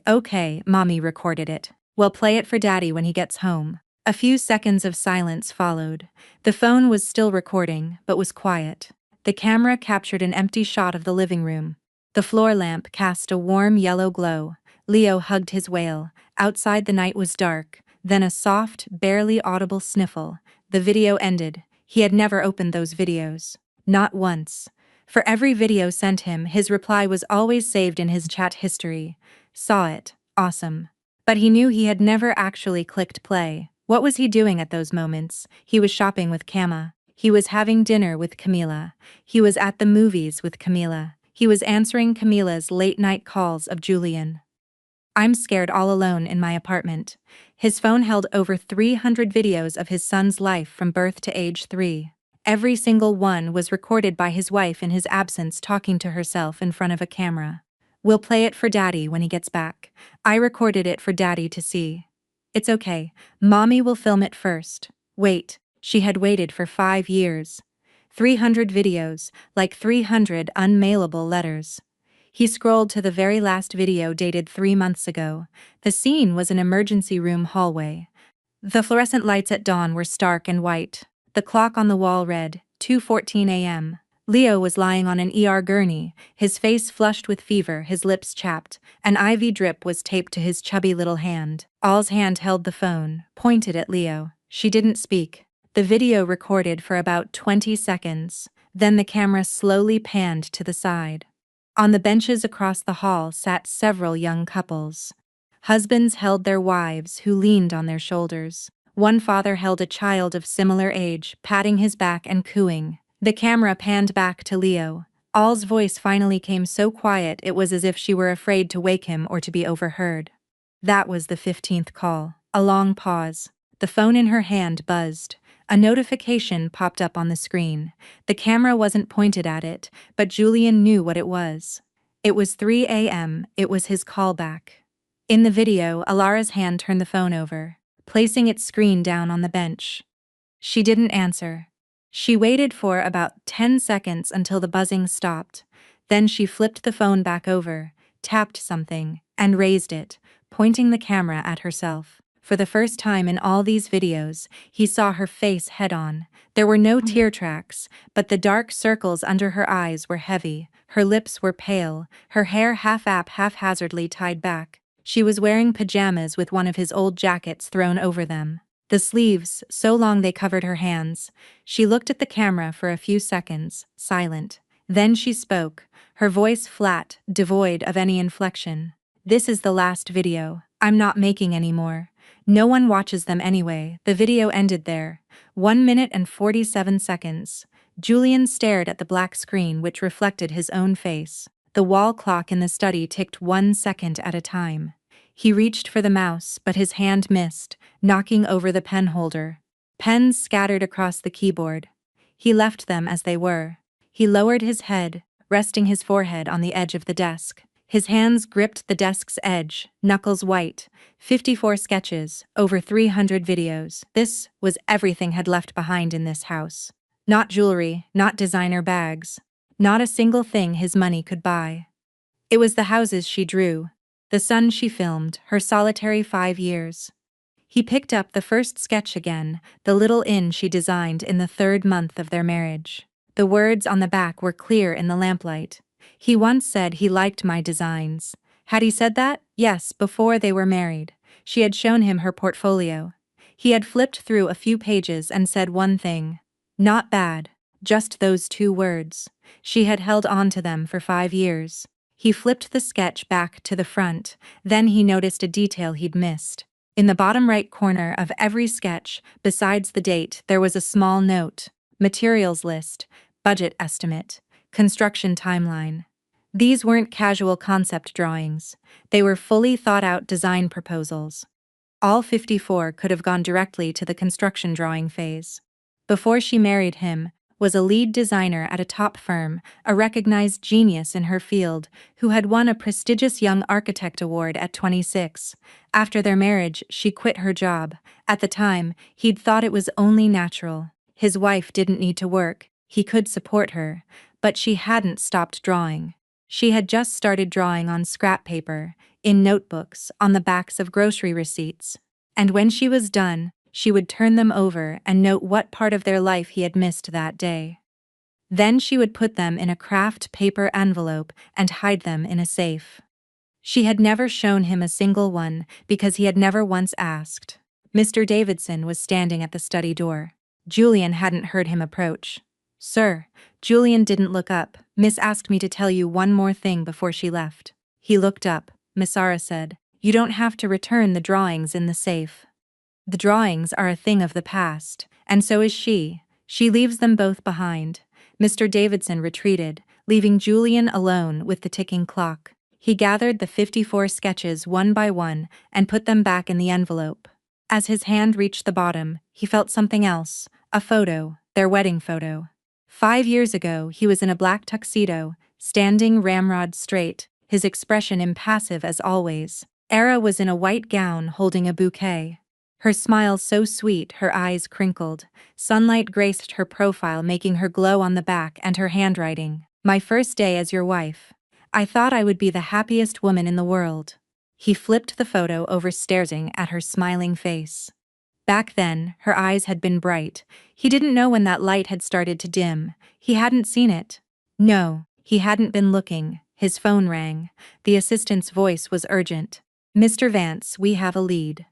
Mommy recorded it. We'll play it for Daddy when he gets home." A few seconds of silence followed. The phone was still recording, but was quiet. The camera captured an empty shot of the living room. The floor lamp cast a warm yellow glow. Leo hugged his whale. Outside the night was dark, then a soft, barely audible sniffle. The video ended. He had never opened those videos. Not once. For every video sent him, his reply was always saved in his chat history. Saw it. Awesome. But he knew he had never actually clicked play. What was he doing at those moments? He was shopping with Kama. He was having dinner with Camila. He was at the movies with Camila. He was answering Camila's late-night calls of Julian. I'm scared all alone in my apartment. His phone held over 300 videos of his son's life from birth to age 3. Every single one was recorded by his wife in his absence talking to herself in front of a camera. We'll play it for Daddy when he gets back. I recorded it for Daddy to see. It's okay. Mommy will film it first. Wait. She had waited for 5 years. 300 videos, like 300 unmailable letters. He scrolled to the very last video dated 3 months ago. The scene was an emergency room hallway. The fluorescent lights at dawn were stark and white. The clock on the wall read, 2:14 a.m. Leo was lying on an ER gurney, his face flushed with fever, his lips chapped. An IV drip was taped to his chubby little hand. Al's hand held the phone, pointed at Leo. She didn't speak. The video recorded for about 20 seconds. Then the camera slowly panned to the side. On the benches across the hall sat several young couples. Husbands held their wives, who leaned on their shoulders. One father held a child of similar age, patting his back and cooing. The camera panned back to Leo. Al's voice finally came so quiet it was as if she were afraid to wake him or to be overheard. That was the 15th call. A long pause. The phone in her hand buzzed. A notification popped up on the screen. The camera wasn't pointed at it, but Julian knew what it was. It was 3 a.m., it was his callback. In the video, Alara's hand turned the phone over, placing its screen down on the bench. She didn't answer. She waited for about 10 seconds until the buzzing stopped. Then she flipped the phone back over, tapped something, and raised it, pointing the camera at herself. For the first time in all these videos, he saw her face head-on. There were no tear tracks, but the dark circles under her eyes were heavy, her lips were pale, her hair haphazardly tied back. She was wearing pajamas with one of his old jackets thrown over them. The sleeves, so long they covered her hands. She looked at the camera for a few seconds, silent. Then she spoke, her voice flat, devoid of any inflection. "This is the last video. I'm not making any more. No one watches them anyway." The video ended there. 1 minute and 47 seconds. Julian stared at the black screen which reflected his own face. The wall clock in the study ticked 1 second at a time. He reached for the mouse, but his hand missed, knocking over the pen holder. Pens scattered across the keyboard. He left them as they were. He lowered his head, resting his forehead on the edge of the desk. His hands gripped the desk's edge, knuckles white. 54 sketches, over 300 videos. This was everything had left behind in this house. Not jewelry, not designer bags. Not a single thing his money could buy. It was the houses she drew, the sun she filmed, her solitary 5 years. He picked up the first sketch again, the little inn she designed in the 3rd month of their marriage. The words on the back were clear in the lamplight. He once said he liked my designs. Had he said that? Yes, before they were married. She had shown him her portfolio. He had flipped through a few pages and said one thing. Not bad. Just those 2 words. She had held on to them for 5 years. He flipped the sketch back to the front. Then he noticed a detail he'd missed. In the bottom right corner of every sketch, besides the date, there was a small note. Materials list, budget estimate, construction timeline. These weren't casual concept drawings. They were fully thought-out design proposals. All 54 could have gone directly to the construction drawing phase. Before she married him, was a lead designer at a top firm, a recognized genius in her field, who had won a prestigious Young Architect Award at 26. After their marriage, she quit her job. At the time, he'd thought it was only natural. His wife didn't need to work, he could support her, but she hadn't stopped drawing. She had just started drawing on scrap paper, in notebooks, on the backs of grocery receipts. And when she was done, she would turn them over and note what part of their life he had missed that day. Then she would put them in a craft paper envelope and hide them in a safe. She had never shown him a single one because he had never once asked. Mr. Davidson was standing at the study door. Julian hadn't heard him approach. "Sir." Julian didn't look up. "Miss asked me to tell you one more thing before she left." He looked up. Miss Sara said, "You don't have to return the drawings in the safe. The drawings are a thing of the past, and so is she. She leaves them both behind." Mr. Davidson retreated, leaving Julian alone with the ticking clock. He gathered the 54 sketches one by one and put them back in the envelope. As his hand reached the bottom, he felt something else, a photo, their wedding photo. 5 years ago, he was in a black tuxedo, standing ramrod straight, his expression impassive as always. Era was in a white gown holding a bouquet. Her smile so sweet, her eyes crinkled. Sunlight graced her profile, making her glow on the back and her handwriting. My first day as your wife. I thought I would be the happiest woman in the world. He flipped the photo over, staring at her smiling face. Back then, her eyes had been bright. He didn't know when that light had started to dim. He hadn't seen it. No, he hadn't been looking. His phone rang. The assistant's voice was urgent. Mr. Vance, we have a lead.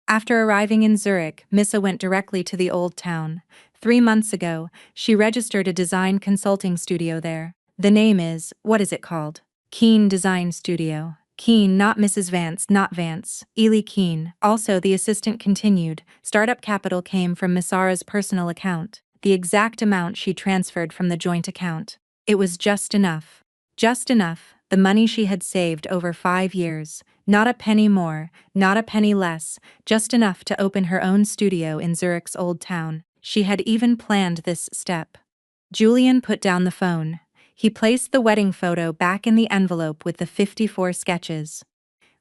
After arriving in Zurich, Missa went directly to the old town. 3 months ago, she registered a design consulting studio there. The name is, what is it called? Keen Design Studio. Keen, not Mrs. Vance, not Vance. Ely Keen. Also, the assistant continued, startup capital came from Miss Ara's personal account. The exact amount she transferred from the joint account. It was just enough. Just enough, the money she had saved over 5 years. Not a penny more, not a penny less, just enough to open her own studio in Zurich's old town. She had even planned this step. Julian put down the phone. He placed the wedding photo back in the envelope with the 54 sketches.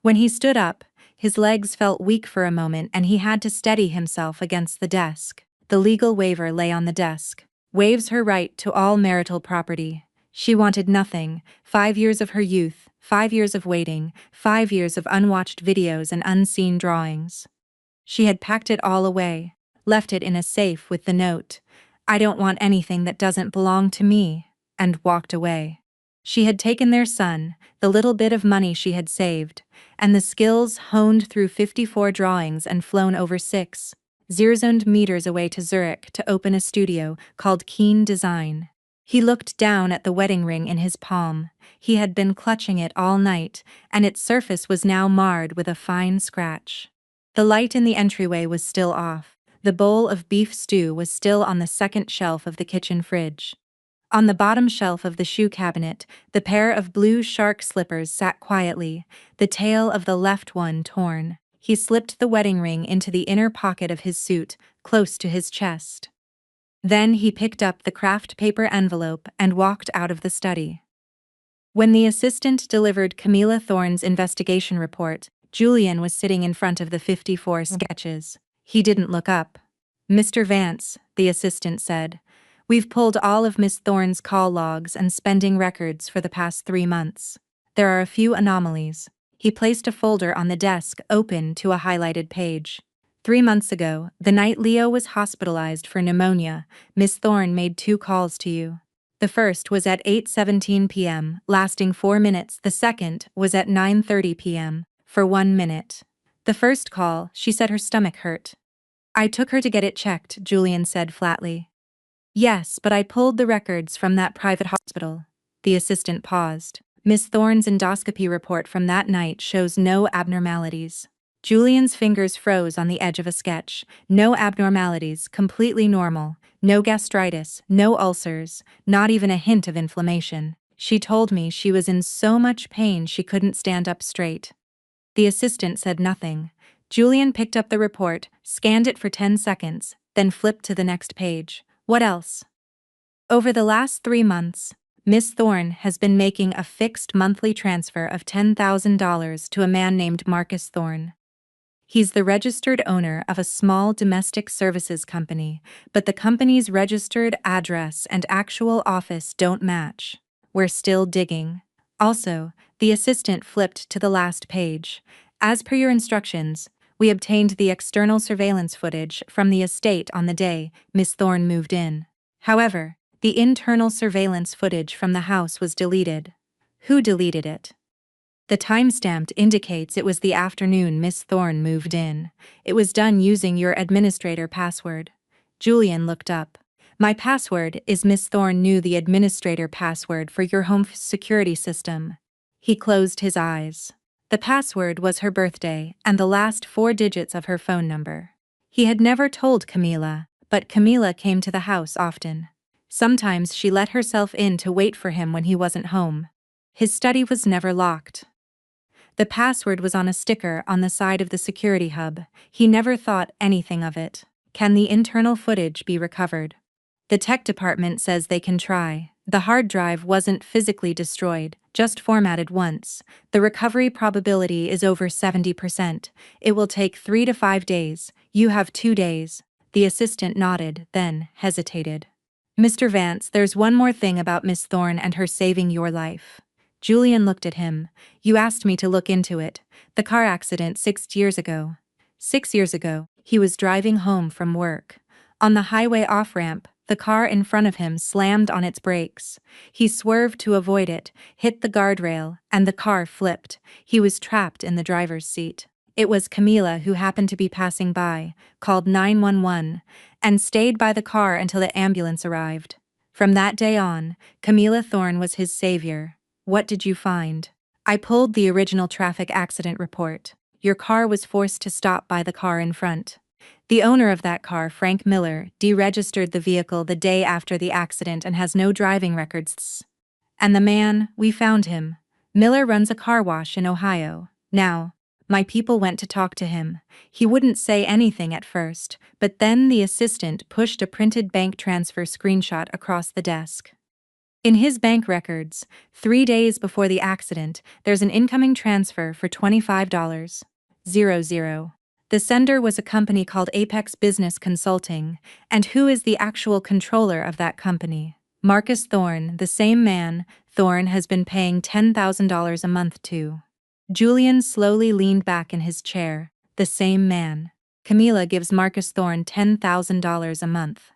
When he stood up, his legs felt weak for a moment and he had to steady himself against the desk. The legal waiver lay on the desk. Waives her right to all marital property. She wanted nothing. 5 years of her youth, 5 years of waiting, 5 years of unwatched videos and unseen drawings. She had packed it all away, left it in a safe with the note, "I don't want anything that doesn't belong to me," and walked away. She had taken their son, the little bit of money she had saved, and the skills honed through 54 drawings and flown over 6,000 meters away to Zurich to open a studio called Keen Design. He looked down at the wedding ring in his palm. He had been clutching it all night, and its surface was now marred with a fine scratch. The light in the entryway was still off. The bowl of beef stew was still on the second shelf of the kitchen fridge. On the bottom shelf of the shoe cabinet, the pair of blue shark slippers sat quietly, the tail of the left one torn. He slipped the wedding ring into the inner pocket of his suit, close to his chest. Then he picked up the craft paper envelope and walked out of the study. When the assistant delivered Camilla Thorne's investigation report, Julian was sitting in front of the 54 sketches. He didn't look up. "Mr. Vance," the assistant said, "we've pulled all of Miss Thorne's call logs and spending records for the past 3 months. There are a few anomalies." He placed a folder on the desk open to a highlighted page. 3 months ago, the night Leo was hospitalized for pneumonia, Miss Thorne made 2 calls to you. The first was at 8:17 p.m., lasting 4 minutes. The second was at 9:30 p.m., for 1 minute. The first call, she said her stomach hurt. "I took her to get it checked," Julian said flatly. "Yes, but I pulled the records from that private hospital." The assistant paused. "Miss Thorne's endoscopy report from that night shows no abnormalities." Julian's fingers froze on the edge of a sketch. No abnormalities, completely normal. No gastritis, no ulcers, not even a hint of inflammation. "She told me she was in so much pain she couldn't stand up straight." The assistant said nothing. Julian picked up the report, scanned it for 10 seconds, then flipped to the next page. "What else?" "Over the last 3 months, Miss Thorne has been making a fixed monthly transfer of $10,000 to a man named Marcus Thorne. He's the registered owner of a small domestic services company, but the company's registered address and actual office don't match. We're still digging." Also, the assistant flipped to the last page. "As per your instructions, we obtained the external surveillance footage from the estate on the day Miss Thorne moved in. However, the internal surveillance footage from the house was deleted." "Who deleted it?" "The timestamp indicates it was the afternoon Miss Thorne moved in. It was done using your administrator password." Julian looked up. "My password is Miss Thorne knew the administrator password for your home security system." He closed his eyes. The password was her birthday and the last 4 digits of her phone number. He had never told Camilla, but Camilla came to the house often. Sometimes she let herself in to wait for him when he wasn't home. His study was never locked. The password was on a sticker on the side of the security hub. He never thought anything of it. Can the internal footage be recovered? The tech department says they can try. The hard drive wasn't physically destroyed, just formatted once. The recovery probability is over 70%. It will take 3 to 5 days. You have 2 days. The assistant nodded, then hesitated. Mr. Vance, there's one more thing about Miss Thorne and her saving your life. Julian looked at him. You asked me to look into it. The car accident 6 years ago. 6 years ago, he was driving home from work. On the highway off-ramp, the car in front of him slammed on its brakes. He swerved to avoid it, hit the guardrail, and the car flipped. He was trapped in the driver's seat. It was Camila who happened to be passing by, called 911, and stayed by the car until the ambulance arrived. From that day on, Camila Thorne was his savior. What did you find? I pulled the original traffic accident report. Your car was forced to stop by the car in front. The owner of that car, Frank Miller, deregistered the vehicle the day after the accident and has no driving records. And the man, we found him. Miller runs a car wash in Ohio. Now, my people went to talk to him. He wouldn't say anything at first, but then the assistant pushed a printed bank transfer screenshot across the desk. In his bank records, 3 days before the accident, there's an incoming transfer for $25.00. The sender was a company called Apex Business Consulting, and who is the actual controller of that company? Marcus Thorne, the same man Thorne has been paying $10,000 a month to. Julian slowly leaned back in his chair. The same man. Camila gives Marcus Thorne $10,000 a month.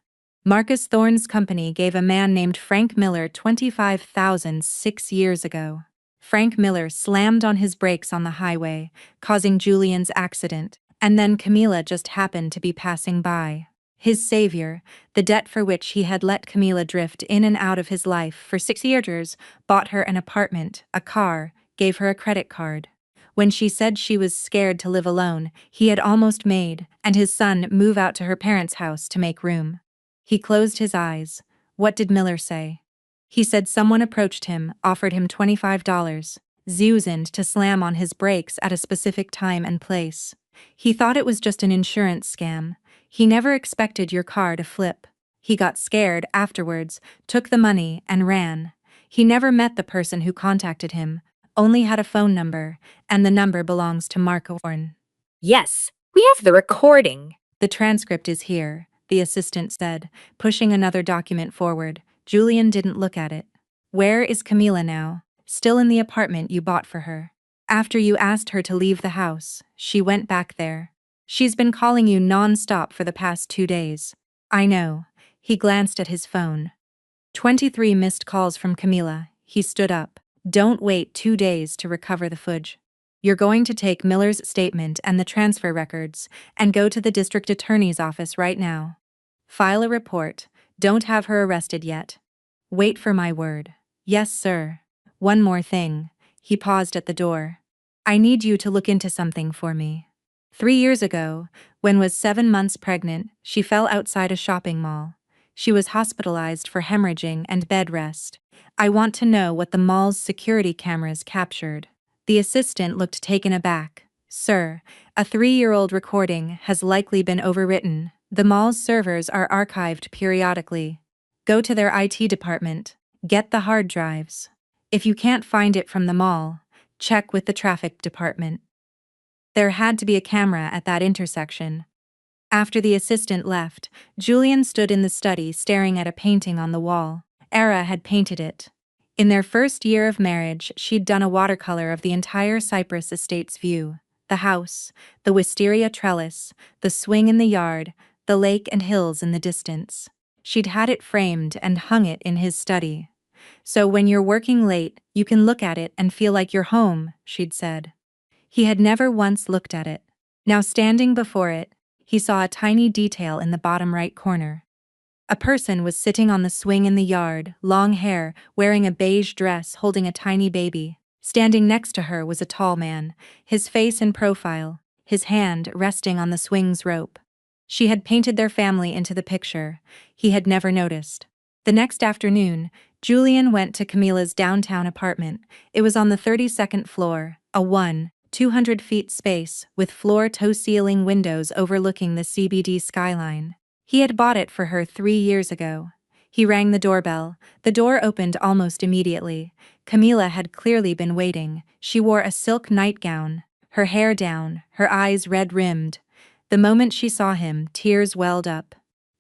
Marcus Thorne's company gave a man named Frank Miller $25,000 6 years ago. Frank Miller slammed on his brakes on the highway, causing Julian's accident, and then Camila just happened to be passing by. His savior, the debt for which he had let Camila drift in and out of his life for 6 years, bought her an apartment, a car, gave her a credit card. When she said she was scared to live alone, he had almost made, and his son, move out to her parents' house to make room. He closed his eyes. What did Miller say? He said someone approached him, offered him $25,000 to slam on his brakes at a specific time and place. He thought it was just an insurance scam. He never expected your car to flip. He got scared afterwards, took the money, and ran. He never met the person who contacted him, only had a phone number, and the number belongs to Mark Thorne. Yes, we have the recording. The transcript is here, the assistant said, pushing another document forward. Julian didn't look at it. Where is Camila now? Still in the apartment you bought for her. After you asked her to leave the house, she went back there. She's been calling you non-stop for the past 2 days. I know. He glanced at his phone. 23 missed calls from Camila. He stood up. Don't wait 2 days to recover the footage. You're going to take Miller's statement and the transfer records and go to the district attorney's office right now. File a report. Don't have her arrested yet. Wait for my word. Yes, sir. One more thing. He paused at the door. I need you to look into something for me. 3 years ago, when was 7 months pregnant, she fell outside a shopping mall. She was hospitalized for hemorrhaging and bed rest. I want to know what the mall's security cameras captured. The assistant looked taken aback. Sir, a 3-year-old recording has likely been overwritten. The mall's servers are archived periodically. Go to their IT department. Get the hard drives. If you can't find it from the mall, check with the traffic department. There had to be a camera at that intersection. After the assistant left, Julian stood in the study staring at a painting on the wall. Era had painted it. In their first year of marriage, she'd done a watercolor of the entire Cypress Estate's view. The house, the wisteria trellis, the swing in the yard, the lake and hills in the distance. She'd had it framed and hung it in his study. So when you're working late, you can look at it and feel like you're home, she'd said. He had never once looked at it. Now standing before it, he saw a tiny detail in the bottom right corner. A person was sitting on the swing in the yard, long hair, wearing a beige dress, holding a tiny baby. Standing next to her was a tall man, his face in profile, his hand resting on the swing's rope. She had painted their family into the picture. He had never noticed. The next afternoon, Julian went to Camila's downtown apartment. It was on the 32nd floor, a 200 feet space with floor-to-ceiling windows overlooking the CBD skyline. He had bought it for her 3 years ago. He rang the doorbell. The door opened almost immediately. Camila had clearly been waiting. She wore a silk nightgown, her hair down, her eyes red-rimmed. The moment she saw him, tears welled up.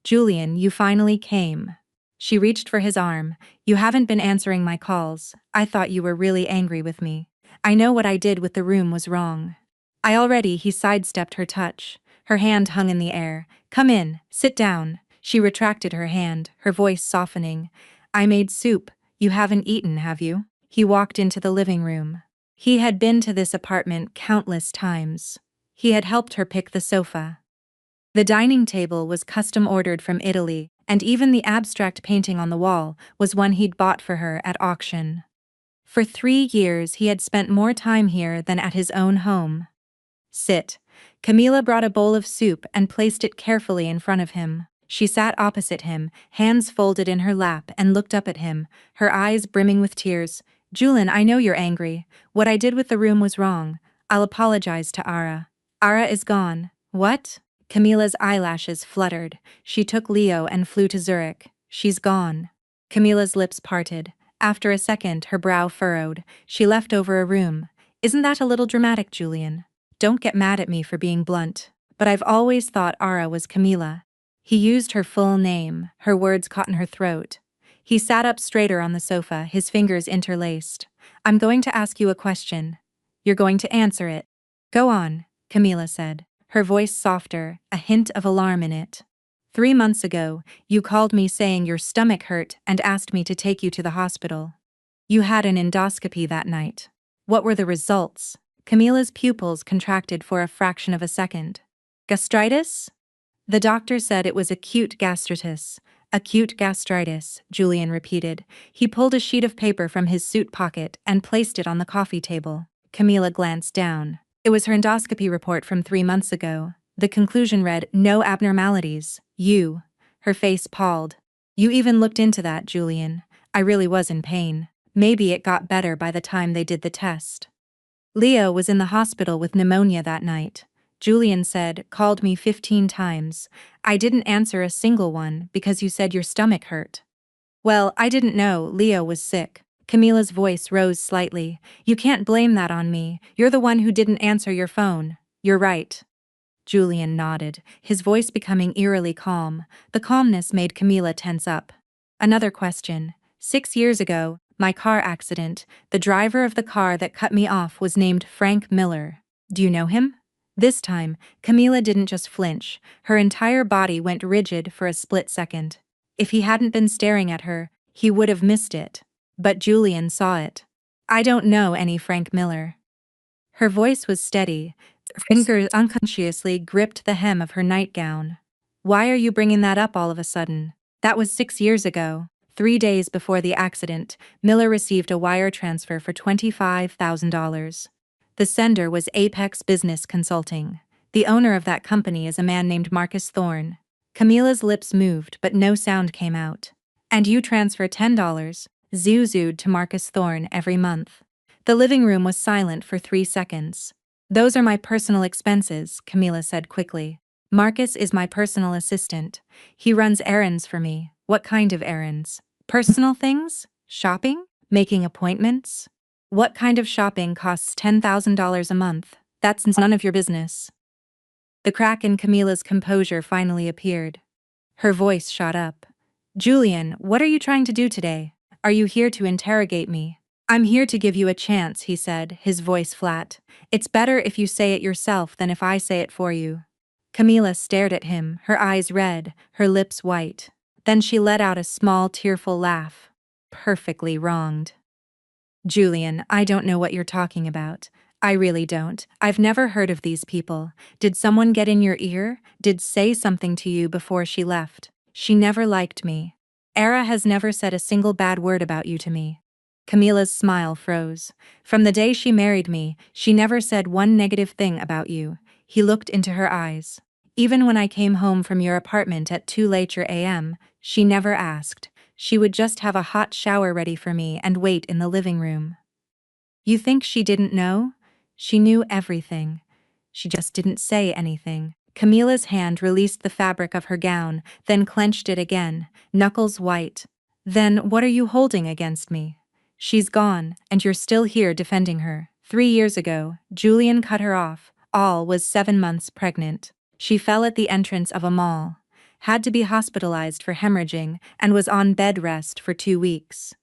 Julian, you finally came. She reached for his arm. You haven't been answering my calls. I thought you were really angry with me. I know what I did with the room was wrong. He sidestepped her touch. Her hand hung in the air. Come in, sit down. She retracted her hand, her voice softening. I made soup. You haven't eaten, have you? He walked into the living room. He had been to this apartment countless times. He had helped her pick the sofa. The dining table was custom ordered from Italy, and even the abstract painting on the wall was one he'd bought for her at auction. For 3 years he had spent more time here than at his own home. Sit. Camila brought a bowl of soup and placed it carefully in front of him. She sat opposite him, hands folded in her lap, and looked up at him, her eyes brimming with tears. Julian, I know you're angry. What I did with the room was wrong. I'll apologize to Ara. Ara is gone. What? Camila's eyelashes fluttered. She took Leo and flew to Zurich. She's gone. Camila's lips parted. After a second, her brow furrowed. She left over a room. Isn't that a little dramatic, Julian? Don't get mad at me for being blunt, but I've always thought Ara was Camila. He used her full name, her words caught in her throat. He sat up straighter on the sofa, his fingers interlaced. I'm going to ask you a question. You're going to answer it. Go on, Camila said, her voice softer, a hint of alarm in it. 3 months ago, you called me saying your stomach hurt and asked me to take you to the hospital. You had an endoscopy that night. What were the results? Camila's pupils contracted for a fraction of a second. Gastritis? The doctor said it was acute gastritis. Acute gastritis, Julian repeated. He pulled a sheet of paper from his suit pocket and placed it on the coffee table. Camila glanced down. It was her endoscopy report from 3 months ago. The conclusion read, no abnormalities. You. Her face palled. You even looked into that, Julian. I really was in pain. Maybe it got better by the time they did the test. Leo was in the hospital with pneumonia that night. Julian said, called me 15 times. I didn't answer a single one because you said your stomach hurt. Well, I didn't know Leo was sick. Camila's voice rose slightly. You can't blame that on me. You're the one who didn't answer your phone. You're right. Julian nodded, his voice becoming eerily calm. The calmness made Camila tense up. Another question. 6 years ago, my car accident, the driver of the car that cut me off was named Frank Miller. Do you know him? This time, Camila didn't just flinch. Her entire body went rigid for a split second. If he hadn't been staring at her, he would have missed it. But Julian saw it. I don't know any Frank Miller. Her voice was steady. Her fingers unconsciously gripped the hem of her nightgown. Why are you bringing that up all of a sudden? That was 6 years ago. 3 days before the accident, Miller received a wire transfer for $25,000. The sender was Apex Business Consulting. The owner of that company is a man named Marcus Thorne. Camila's lips moved, but no sound came out. And you transfer $10, zooed to Marcus Thorne every month. The living room was silent for 3 seconds. Those are my personal expenses, Camila said quickly. Marcus is my personal assistant. He runs errands for me. What kind of errands? Personal things? Shopping? Making appointments? What kind of shopping costs $10,000 a month? That's none of your business. The crack in Camila's composure finally appeared. Her voice shot up. Julian, what are you trying to do today? Are you here to interrogate me? I'm here to give you a chance, he said, his voice flat. It's better if you say it yourself than if I say it for you. Camila stared at him, her eyes red, her lips white. Then she let out a small, tearful laugh. Perfectly wronged. Julian, I don't know what you're talking about. I really don't. I've never heard of these people. Did someone get in your ear? Did say something to you before she left? She never liked me. Era has never said a single bad word about you to me. Camila's smile froze. From the day she married me, she never said one negative thing about you. He looked into her eyes. Even when I came home from your apartment at 2 late a.m., she never asked. She would just have a hot shower ready for me and wait in the living room. You think she didn't know? She knew everything. She just didn't say anything. Camila's hand released the fabric of her gown, then clenched it again, knuckles white. Then what are you holding against me? She's gone, and you're still here defending her. 3 years ago, Julian cut her off. All was 7 months pregnant. She fell at the entrance of a mall, had to be hospitalized for hemorrhaging, and was on bed rest for 2 weeks.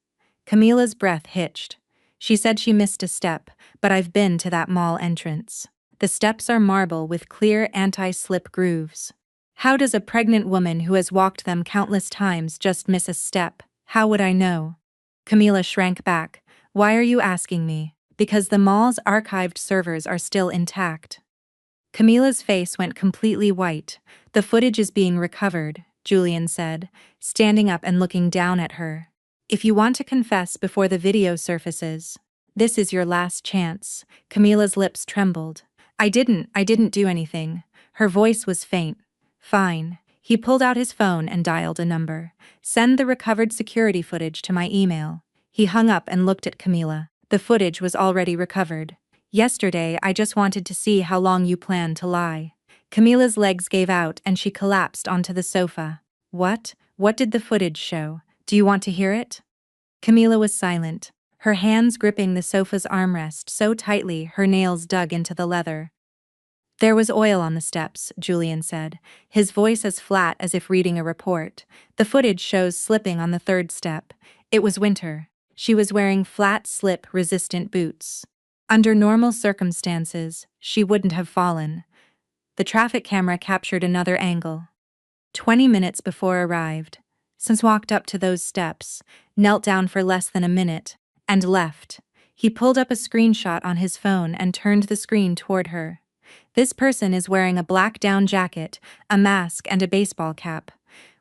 Camila's breath hitched. She said she missed a step, but I've been to that mall entrance. The steps are marble with clear anti-slip grooves. How does a pregnant woman who has walked them countless times just miss a step? How would I know? Camila shrank back. Why are you asking me? Because the mall's archived servers are still intact. Camila's face went completely white. The footage is being recovered, Julian said, standing up and looking down at her. If you want to confess before the video surfaces, this is your last chance. Camila's lips trembled. I didn't do anything. Her voice was faint. Fine. He pulled out his phone and dialed a number. Send the recovered security footage to my email. He hung up and looked at Camila. The footage was already recovered. Yesterday, I just wanted to see how long you plan to lie. Camila's legs gave out and she collapsed onto the sofa. What? What did the footage show? Do you want to hear it? Camila was silent, her hands gripping the sofa's armrest so tightly her nails dug into the leather. There was oil on the steps, Julian said, his voice as flat as if reading a report. The footage shows slipping on the 3rd step. It was winter. She was wearing flat, slip-resistant boots. Under normal circumstances, she wouldn't have fallen. The traffic camera captured another angle. 20 minutes before arrived. Since walked up to those steps, knelt down for less than a minute, and left. He pulled up a screenshot on his phone and turned the screen toward her. This person is wearing a black down jacket, a mask, and a baseball cap.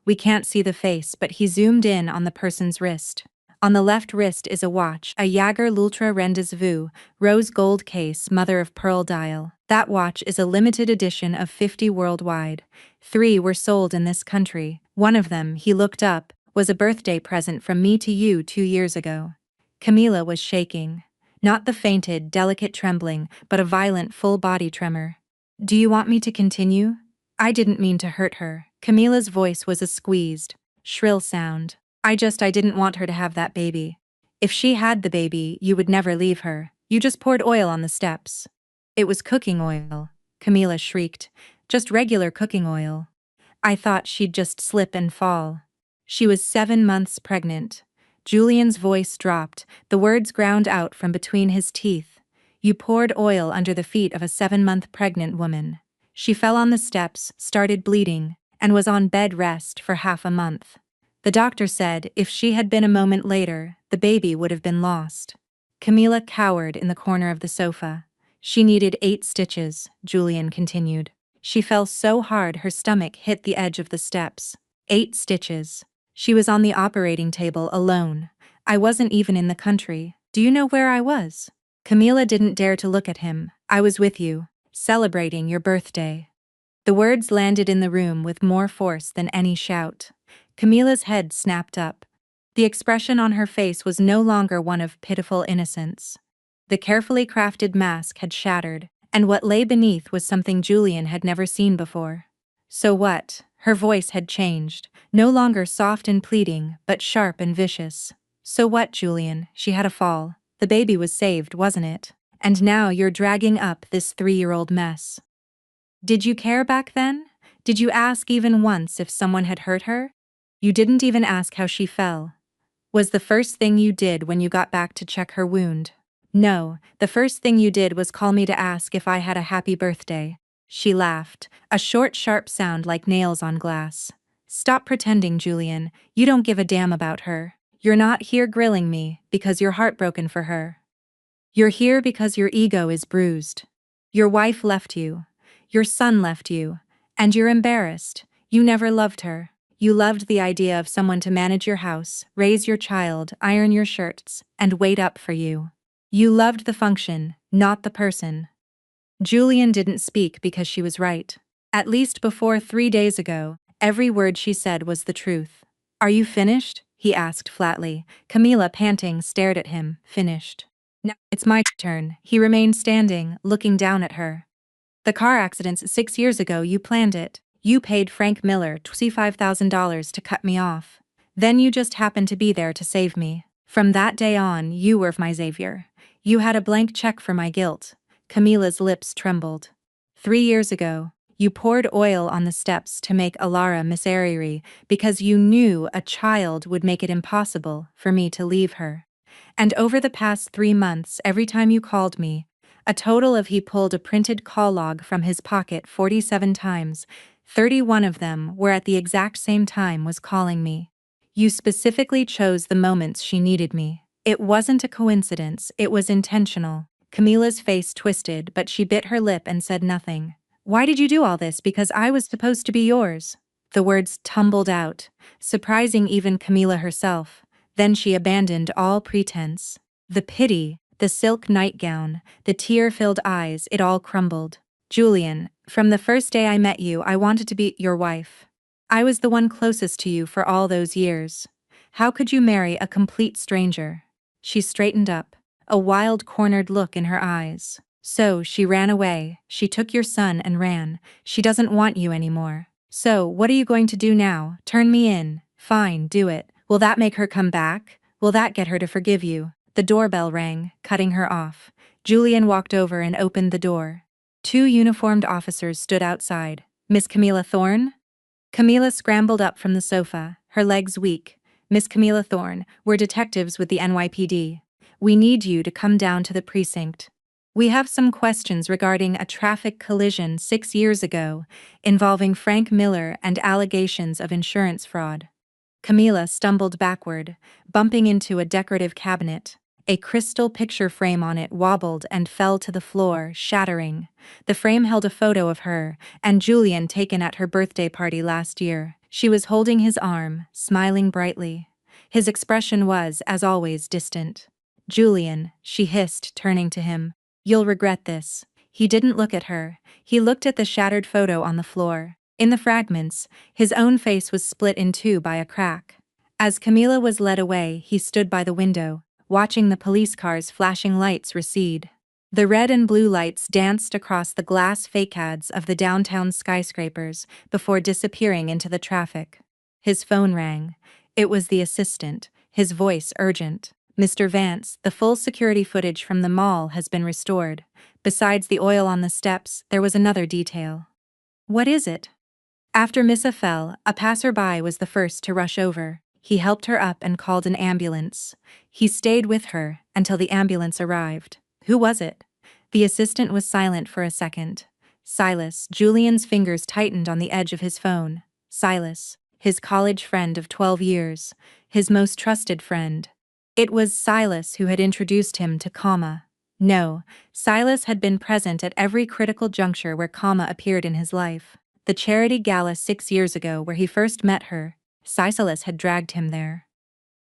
We can't see the face, but he zoomed in on the person's wrist. On the left wrist is a watch, a Jaeger l'Ultra Rendezvous, rose gold case, mother of pearl dial. That watch is a limited edition of 50 worldwide. 3 were sold in this country. One of them, he looked up, was a birthday present from me to you 2 years ago. Camila was shaking. Not the fainted, delicate trembling, but a violent full-body tremor. Do you want me to continue? I didn't mean to hurt her. Camila's voice was a squeezed, shrill sound. I didn't want her to have that baby. If she had the baby, you would never leave her. You just poured oil on the steps. It was cooking oil, Camila shrieked. Just regular cooking oil. I thought she'd just slip and fall. She was 7 months pregnant. Julian's voice dropped, the words ground out from between his teeth. You poured oil under the feet of a 7-month pregnant woman. She fell on the steps, started bleeding, and was on bed rest for half a month. The doctor said if she had been a moment later, the baby would have been lost. Camila cowered in the corner of the sofa. She needed 8 stitches, Julian continued. She fell so hard her stomach hit the edge of the steps. 8 stitches. She was on the operating table alone. I wasn't even in the country. Do you know where I was? Camila didn't dare to look at him. I was with you, celebrating your birthday. The words landed in the room with more force than any shout. Camila's head snapped up. The expression on her face was no longer one of pitiful innocence. The carefully crafted mask had shattered, and what lay beneath was something Julian had never seen before. So what? Her voice had changed, no longer soft and pleading, but sharp and vicious. So what, Julian? She had a fall. The baby was saved, wasn't it? And now you're dragging up this 3-year-old mess. Did you care back then? Did you ask even once if someone had hurt her? You didn't even ask how she fell. Was the first thing you did when you got back to check her wound? No, the first thing you did was call me to ask if I had a happy birthday. She laughed, a short, sharp sound like nails on glass. Stop pretending, Julian. You don't give a damn about her. You're not here grilling me because you're heartbroken for her. You're here because your ego is bruised. Your wife left you. Your son left you. And you're embarrassed. You never loved her. You loved the idea of someone to manage your house, raise your child, iron your shirts, and wait up for you. You loved the function, not the person. Julian didn't speak because she was right. At least before 3 days ago, every word she said was the truth. Are you finished? He asked flatly. Camila, panting, stared at him. Finished. No, it's my turn. He remained standing, looking down at her. The car accident 6 years ago, you planned it. You paid Frank Miller $25,000 to cut me off. Then you just happened to be there to save me. From that day on, you were my savior. You had a blank check for my guilt. Camila's lips trembled. 3 years ago, You poured oil on the steps to make Alara misary because you knew a child would make it impossible for me to leave her. And over the past 3 months, every time you called me, a total of he pulled a printed call log from his pocket 47 times, 31 of them were at the exact same time was calling me. You specifically chose the moments she needed me. It wasn't a coincidence, it was intentional. Camila's face twisted, but she bit her lip and said nothing. Why did you do all this? Because I was supposed to be yours. The words tumbled out, surprising even Camila herself. Then she abandoned all pretense. The pity, the silk nightgown, the tear-filled eyes, it all crumbled. Julian, from the first day I met you, I wanted to be your wife. I was the one closest to you for all those years. How could you marry a complete stranger? She straightened up, a wild cornered look in her eyes. So she ran away, she took your son and ran. She doesn't want you anymore. So what are you going to do now? Turn me in? Fine, do it. Will that make her come back? Will that get her to forgive you? The doorbell rang, cutting her off. Julian walked over and opened the door. 2 uniformed officers stood outside. Miss Camila Thorne? Camila scrambled up from the sofa, her legs weak. Miss Camila Thorne, we're detectives with the NYPD. We need you to come down to the precinct. We have some questions regarding a traffic collision 6 years ago involving Frank Miller and allegations of insurance fraud. Camila stumbled backward, bumping into a decorative cabinet. A crystal picture frame on it wobbled and fell to the floor, shattering. The frame held a photo of her and Julian taken at her birthday party last year. She was holding his arm, smiling brightly. His expression was, as always, distant. Julian, she hissed, turning to him. You'll regret this. He didn't look at her. He looked at the shattered photo on the floor. In the fragments, his own face was split in two by a crack. As Camila was led away, he stood by the window, watching the police cars' flashing lights recede. The red and blue lights danced across the glass facades of the downtown skyscrapers before disappearing into the traffic. His phone rang. It was the assistant, his voice urgent. Mr. Vance, the full security footage from the mall has been restored. Besides the oil on the steps, there was another detail. What is it? After Missa fell, a passerby was the first to rush over. He helped her up and called an ambulance. He stayed with her until the ambulance arrived. Who was it? The assistant was silent for a second. Silas. Julian's fingers tightened on the edge of his phone. Silas, his college friend of 12 years, his most trusted friend. It was Silas who had introduced him to Kama. No, Silas had been present at every critical juncture where Kama appeared in his life. The charity gala 6 years ago where he first met her, Silas had dragged him there.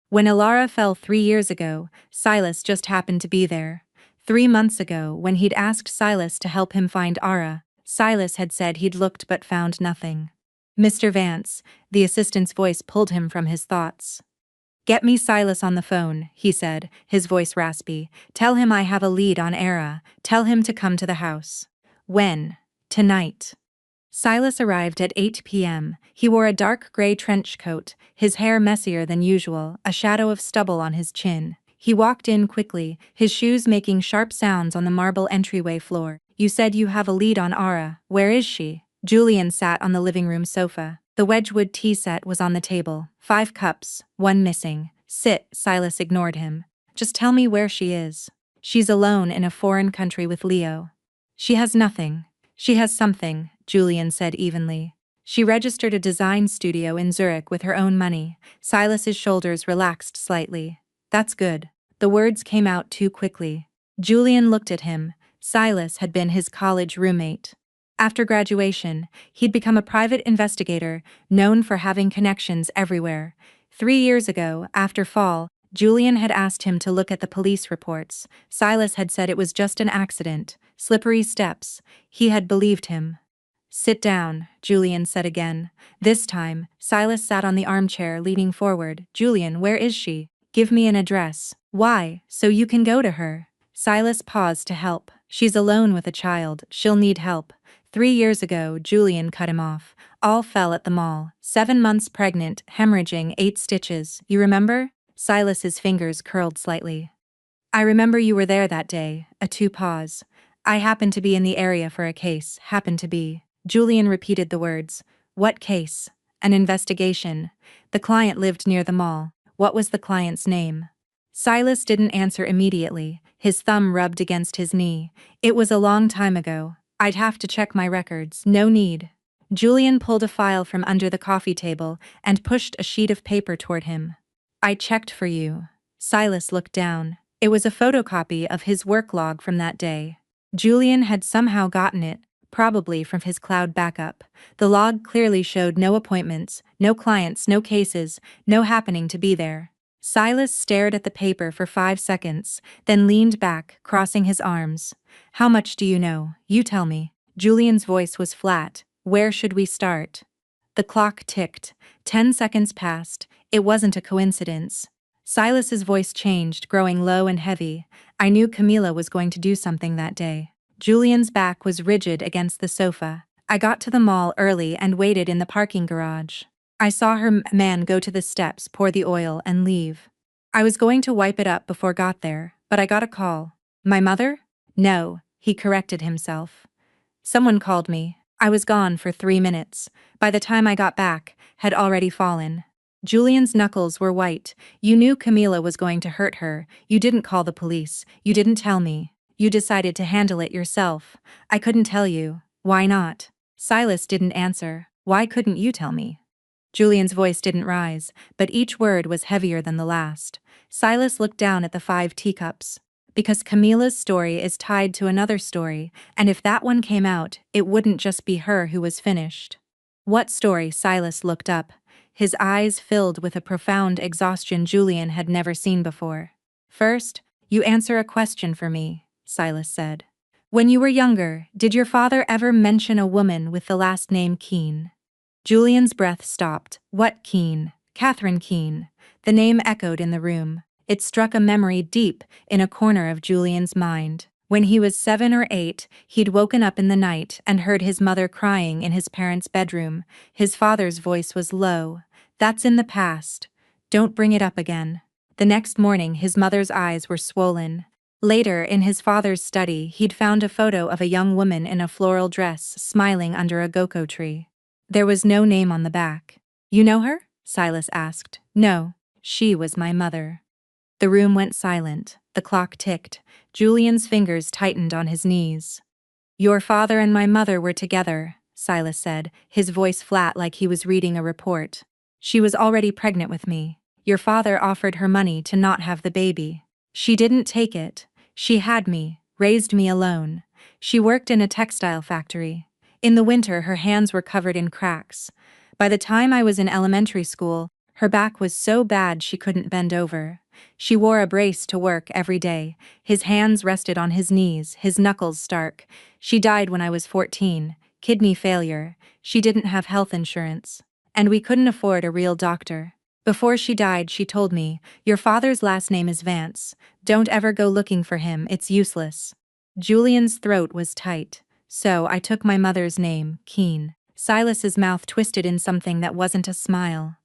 When Alara fell 3 years ago, Silas just happened to be there. 3 months ago, when he'd asked Silas to help him find Ara, Silas had said he'd looked but found nothing. Mr. Vance, the assistant's voice pulled him from his thoughts. Get me Silas on the phone, he said, his voice raspy. Tell him I have a lead on Ara. Tell him to come to the house. When? Tonight. Silas arrived at 8 p.m. He wore a dark gray trench coat, his hair messier than usual, a shadow of stubble on his chin. He walked in quickly, his shoes making sharp sounds on the marble entryway floor. You said you have a lead on Ara. Where is she? Julian sat on the living room sofa. The Wedgwood tea set was on the table. 5 cups, 1 missing. Sit, Silas ignored him. Just tell me where she is. She's alone in a foreign country with Leo. She has nothing. She has something, Julian said evenly. She registered a design studio in Zurich with her own money. Silas's shoulders relaxed slightly. That's good. The words came out too quickly. Julian looked at him. Silas had been his college roommate. After graduation, he'd become a private investigator, known for having connections everywhere. 3 years ago, after fall, Julian had asked him to look at the police reports. Silas had said it was just an accident, slippery steps. He had believed him. Sit down, Julian said again. This time, Silas sat on the armchair leaning forward. Julian, where is she? Give me an address. Why? So you can go to her. Silas paused to help. She's alone with a child. She'll need help. 3 years ago, Julian cut him off. All fell at the mall. 7 months pregnant, hemorrhaging, 8 stitches. You remember? Silas's fingers curled slightly. I remember you were there that day. A 2 pause. I happened to be in the area for a case. Happened to be. Julian repeated the words. What case? An investigation. The client lived near the mall. What was the client's name? Silas didn't answer immediately, his thumb rubbed against his knee. It was a long time ago. I'd have to check my records. No need. Julian pulled a file from under the coffee table and pushed a sheet of paper toward him. I checked for you. Silas looked down. It was a photocopy of his work log from that day. Julian had somehow gotten it, probably from his cloud backup. The log clearly showed no appointments, no clients, no cases, no happening to be there. Silas stared at the paper for 5 seconds, then leaned back, crossing his arms. How much do you know? You tell me. Julian's voice was flat. Where should we start? The clock ticked. 10 seconds passed. It wasn't a coincidence. Silas's voice changed, growing low and heavy. I knew Camila was going to do something that day. Julian's back was rigid against the sofa. I got to the mall early and waited in the parking garage. I saw her man go to the steps, pour the oil, and leave. I was going to wipe it up before got there, but I got a call. My mother? No, he corrected himself. Someone called me. I was gone for 3 minutes. By the time I got back, had already fallen. Julian's knuckles were white. You knew Camila was going to hurt her. You didn't call the police. You didn't tell me. You decided to handle it yourself. I couldn't tell you. Why not? Silas didn't answer. Why couldn't you tell me? Julian's voice didn't rise, but each word was heavier than the last. Silas looked down at the 5 teacups. Because Camila's story is tied to another story, and if that one came out, it wouldn't just be her who was finished. What story? Silas looked up, his eyes filled with a profound exhaustion Julian had never seen before. First, you answer a question for me, Silas said. When you were younger, did your father ever mention a woman with the last name Keene? Julian's breath stopped. What Keene? Catherine Keene. The name echoed in the room. It struck a memory deep in a corner of Julian's mind. When he was 7 or 8, he'd woken up in the night and heard his mother crying in his parents' bedroom. His father's voice was low. That's in the past. Don't bring it up again. The next morning, his mother's eyes were swollen. Later, in his father's study, he'd found a photo of a young woman in a floral dress smiling under a goko tree. There was no name on the back. You know her? Silas asked. No, she was my mother. The room went silent. The clock ticked. Julian's fingers tightened on his knees. Your father and my mother were together, Silas said, his voice flat like he was reading a report. She was already pregnant with me. Your father offered her money to not have the baby. She didn't take it. She had me, raised me alone. She worked in a textile factory. In the winter, her hands were covered in cracks. By the time I was in elementary school, her back was so bad she couldn't bend over. She wore a brace to work every day. His hands rested on his knees, his knuckles stark. She died when I was 14. Kidney failure. She didn't have health insurance. And we couldn't afford a real doctor. Before she died, she told me, your father's last name is Vance. Don't ever go looking for him, it's useless. Julian's throat was tight. So I took my mother's name, Keene. Silas's mouth twisted in something that wasn't a smile.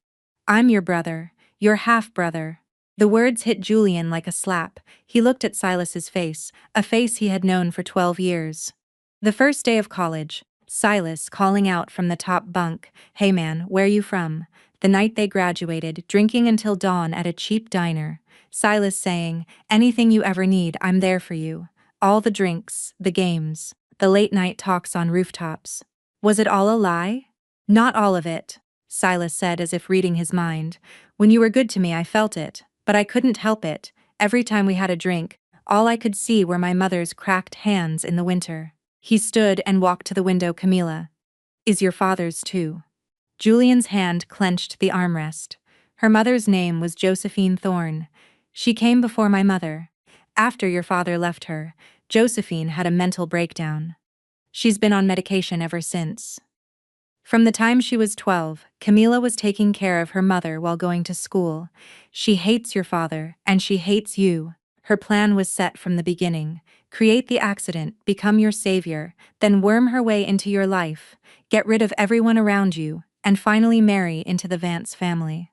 I'm your brother, your half-brother. The words hit Julian like a slap. He looked at Silas's face, a face he had known for 12 years. The first day of college, Silas calling out from the top bunk, hey man, where you from? The night they graduated, drinking until dawn at a cheap diner. Silas saying, anything you ever need, I'm there for you. All the drinks, the games, the late-night talks on rooftops. Was it all a lie? Not all of it, Silas said as if reading his mind. When you were good to me, I felt it, but I couldn't help it. Every time we had a drink, all I could see were my mother's cracked hands in the winter. He stood and walked to the window. Camila. Is your father's too? Julian's hand clenched the armrest. Her mother's name was Josephine Thorne. She came before my mother. After your father left her, Josephine had a mental breakdown. She's been on medication ever since. From the time she was 12, Camila was taking care of her mother while going to school. She hates your father, and she hates you. Her plan was set from the beginning. Create the accident, become your savior, then worm her way into your life, get rid of everyone around you, and finally marry into the Vance family.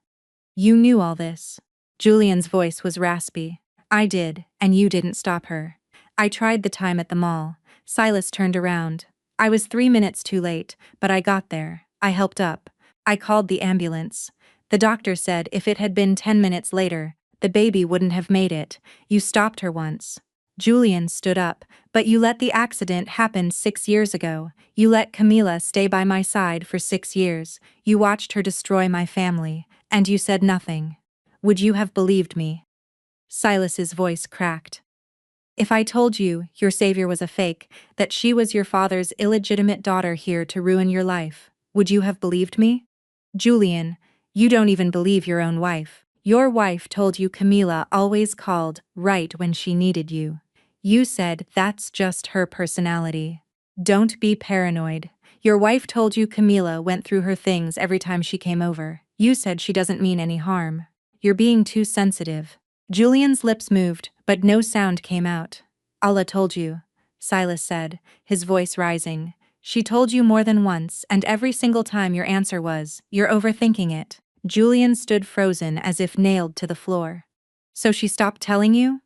You knew all this. Julian's voice was raspy. I did, and you didn't stop her. I tried the time at the mall. Silas turned around. I was 3 minutes too late, but I got there. I helped up. I called the ambulance. The doctor said if it had been 10 minutes later, the baby wouldn't have made it. You stopped her once. Julian stood up. But you let the accident happen 6 years ago. You let Camila stay by my side for 6 years. You watched her destroy my family. And you said nothing. Would you have believed me? Silas's voice cracked. If I told you your savior was a fake, that she was your father's illegitimate daughter here to ruin your life, would you have believed me? Julian, you don't even believe your own wife. Your wife told you Camila always called right when she needed you. You said that's just her personality. Don't be paranoid. Your wife told you Camila went through her things every time she came over. You said she doesn't mean any harm. You're being too sensitive. Julian's lips moved, but no sound came out. Allah told you, Silas said, his voice rising. She told you more than once, and every single time your answer was, you're overthinking it. Julian stood frozen as if nailed to the floor. So she stopped telling you?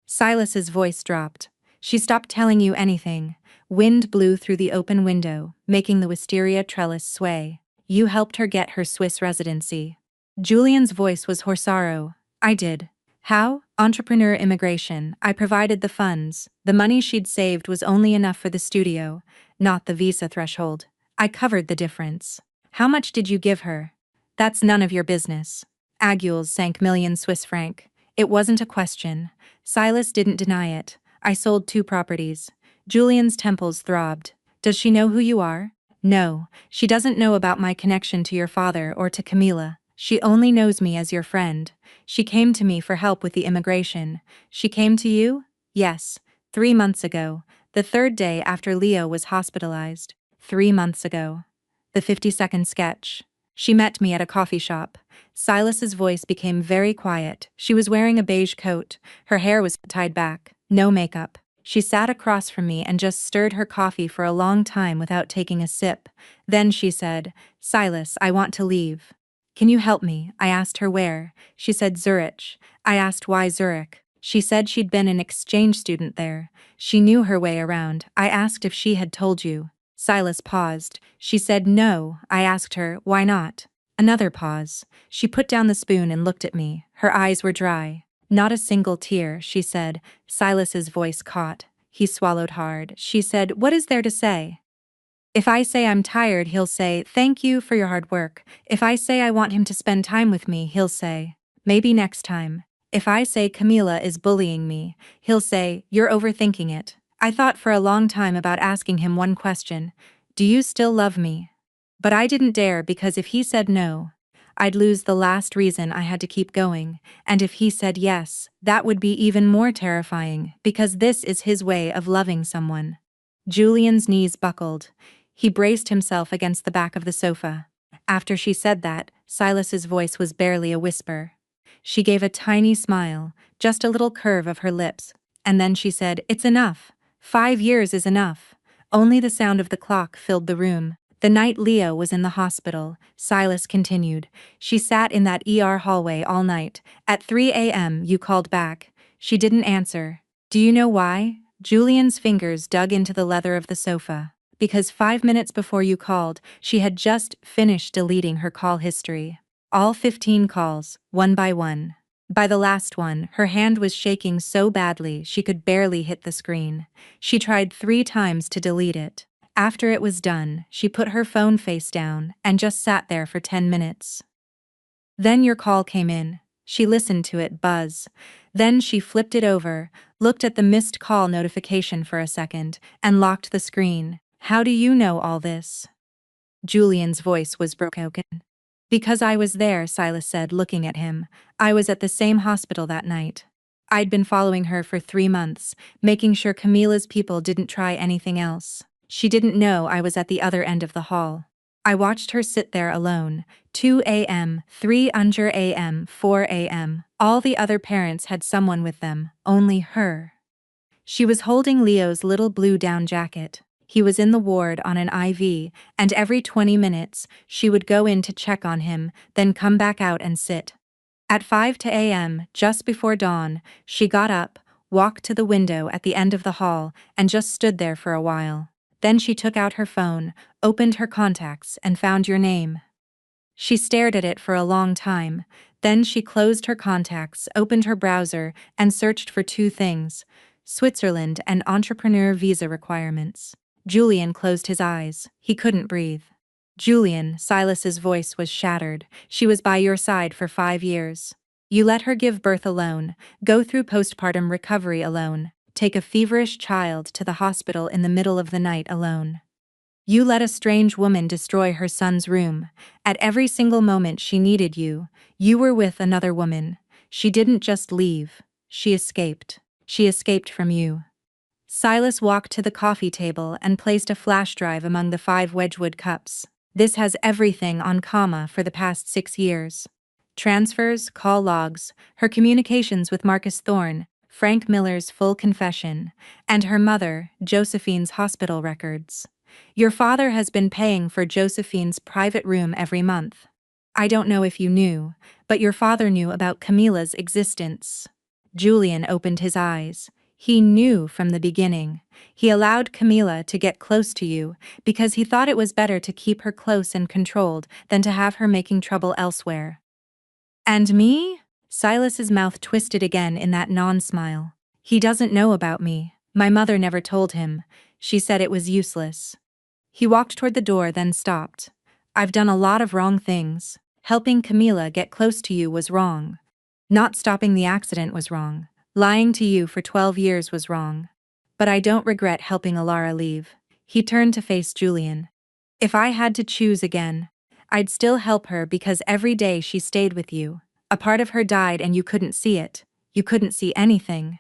Silas's voice dropped. She stopped telling you anything. Wind blew through the open window, making the wisteria trellis sway. You helped her get her Swiss residency. Julian's voice was horsaro. I did. How? Entrepreneur immigration. I provided the funds. The money she'd saved was only enough for the studio, not the visa threshold. I covered the difference. How much did you give her? That's none of your business. Agules sank million Swiss franc. It wasn't a question. Silas didn't deny it. I sold 2 properties. Julian's temples throbbed. Does she know who you are? No, she doesn't know about my connection to your father or to Camila. She only knows me as your friend. She came to me for help with the immigration. She came to you? Yes. 3 months ago. The 3rd day after Leo was hospitalized. 3 months ago. The 50-second sketch. She met me at a coffee shop. Silas's voice became very quiet. She was wearing a beige coat. Her hair was tied back. No makeup. She sat across from me and just stirred her coffee for a long time without taking a sip. Then she said, Silas, I want to leave. Can you help me? I asked her where. She said Zurich. I asked why Zurich. She said she'd been an exchange student there. She knew her way around. I asked if she had told you. Silas paused. She said no. I asked her, why not? Another pause. She put down the spoon and looked at me. Her eyes were dry. Not a single tear, she said. Silas's voice caught. He swallowed hard. She said, what is there to say? If I say I'm tired, he'll say, thank you for your hard work. If I say I want him to spend time with me, he'll say, maybe next time. If I say Camila is bullying me, he'll say, you're overthinking it. I thought for a long time about asking him one question. Do you still love me? But I didn't dare because if he said no, I'd lose the last reason I had to keep going, and if he said yes, that would be even more terrifying because this is his way of loving someone. Julian's knees buckled. He braced himself against the back of the sofa. After she said that, Silas's voice was barely a whisper. She gave a tiny smile, just a little curve of her lips, and then she said, it's enough. 5 years is enough. Only the sound of the clock filled the room. The night Leo was in the hospital, Silas continued. She sat in that ER hallway all night. At 3 a.m. you called back. She didn't answer. Do you know why? Julian's fingers dug into the leather of the sofa. Because 5 minutes before you called, she had just finished deleting her call history. All 15 calls, one by one. By the last one, her hand was shaking so badly she could barely hit the screen. She tried 3 times to delete it. After it was done, she put her phone face down and just sat there for 10 minutes. Then your call came in. She listened to it buzz. Then she flipped it over, looked at the missed call notification for a second, and locked the screen. How do you know all this? Julian's voice was broken. Because I was there, Silas said, looking at him. I was at the same hospital that night. I'd been following her for 3 months, making sure Camila's people didn't try anything else. She didn't know I was at the other end of the hall. I watched her sit there alone. 2 a.m., 3 a.m., 4 a.m. All the other parents had someone with them, only her. She was holding Leo's little blue down jacket. He was in the ward on an IV, and every 20 minutes, she would go in to check on him, then come back out and sit. At 5 a.m., just before dawn, she got up, walked to the window at the end of the hall, and just stood there for a while. Then she took out her phone, opened her contacts, and found your name. She stared at it for a long time. Then she closed her contacts, opened her browser, and searched for two things: Switzerland and entrepreneur visa requirements. Julian closed his eyes. He couldn't breathe. Julian, Silas's voice was shattered. She was by your side for 5 years. You let her give birth alone, go through postpartum recovery alone, take a feverish child to the hospital in the middle of the night alone. You let a strange woman destroy her son's room. At every single moment she needed you, you were with another woman. She didn't just leave. She escaped. She escaped from you. Silas walked to the coffee table and placed a flash drive among the 5 Wedgwood cups. This has everything on comma for the past 6 years. Transfers, call logs, her communications with Marcus Thorne, Frank Miller's full confession, and her mother, Josephine's hospital records. Your father has been paying for Josephine's private room every month. I don't know if you knew, but your father knew about Camilla's existence. Julian opened his eyes. He knew from the beginning. He allowed Camilla to get close to you because he thought it was better to keep her close and controlled than to have her making trouble elsewhere. And me? Silas's mouth twisted again in that non-smile. He doesn't know about me. My mother never told him. She said it was useless. He walked toward the door, then stopped. I've done a lot of wrong things. Helping Camilla get close to you was wrong. Not stopping the accident was wrong. Lying to you for 12 years was wrong. But I don't regret helping Alara leave. He turned to face Julian. If I had to choose again, I'd still help her because every day she stayed with you. A part of her died and you couldn't see it. You couldn't see anything.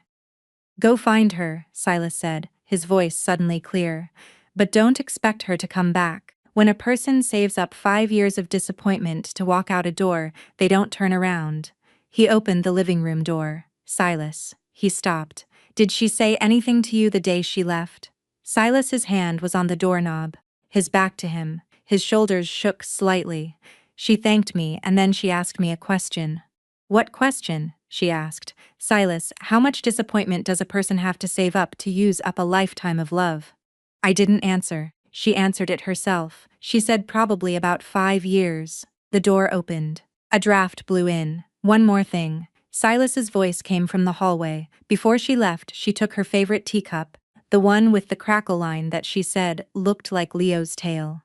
Go find her, Silas said, his voice suddenly clear. But don't expect her to come back. When a person saves up 5 years of disappointment to walk out a door, they don't turn around. He opened the living room door. Silas. He stopped. Did she say anything to you the day she left? Silas's hand was on the doorknob, his back to him. His shoulders shook slightly. She thanked me and then she asked me a question. What question? She asked. Silas, how much disappointment does a person have to save up to use up a lifetime of love? I didn't answer. She answered it herself. She said probably about 5 years. The door opened. A draft blew in. One more thing. Silas's voice came from the hallway. Before she left, she took her favorite teacup, the one with the crackle line that she said looked like Leo's tail.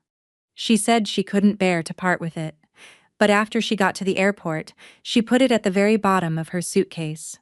She said she couldn't bear to part with it. But after she got to the airport, she put it at the very bottom of her suitcase.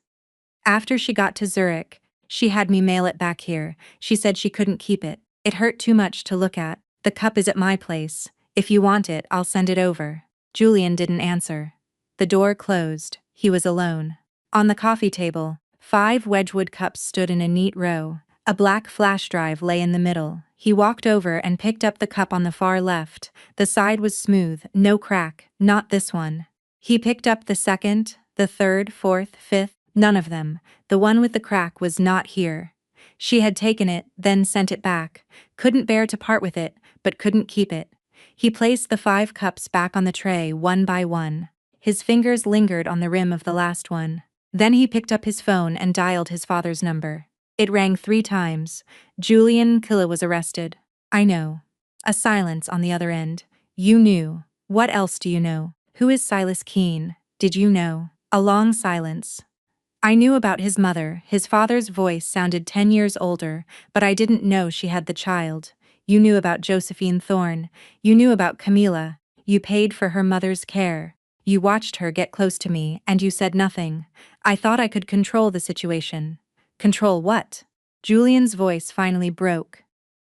After she got to Zurich, she had me mail it back here. She said she couldn't keep it. It hurt too much to look at. The cup is at my place. If you want it, I'll send it over. Julian didn't answer. The door closed. He was alone. On the coffee table, 5 Wedgwood cups stood in a neat row. A black flash drive lay in the middle. He walked over and picked up the cup on the far left. The side was smooth, no crack, not this one. He picked up the second, the third, fourth, fifth, none of them. The one with the crack was not here. She had taken it, then sent it back. Couldn't bear to part with it, but couldn't keep it. He placed the 5 cups back on the tray one by one. His fingers lingered on the rim of the last one. Then he picked up his phone and dialed his father's number. It rang 3 times. Julian Killa was arrested. I know. A silence on the other end. You knew. What else do you know? Who is Silas Keene? Did you know? A long silence. I knew about his mother. His father's voice sounded 10 years older, but I didn't know she had the child. You knew about Josephine Thorne. You knew about Camilla. You paid for her mother's care. You watched her get close to me, and you said nothing. I thought I could control the situation. Control what? Julian's voice finally broke.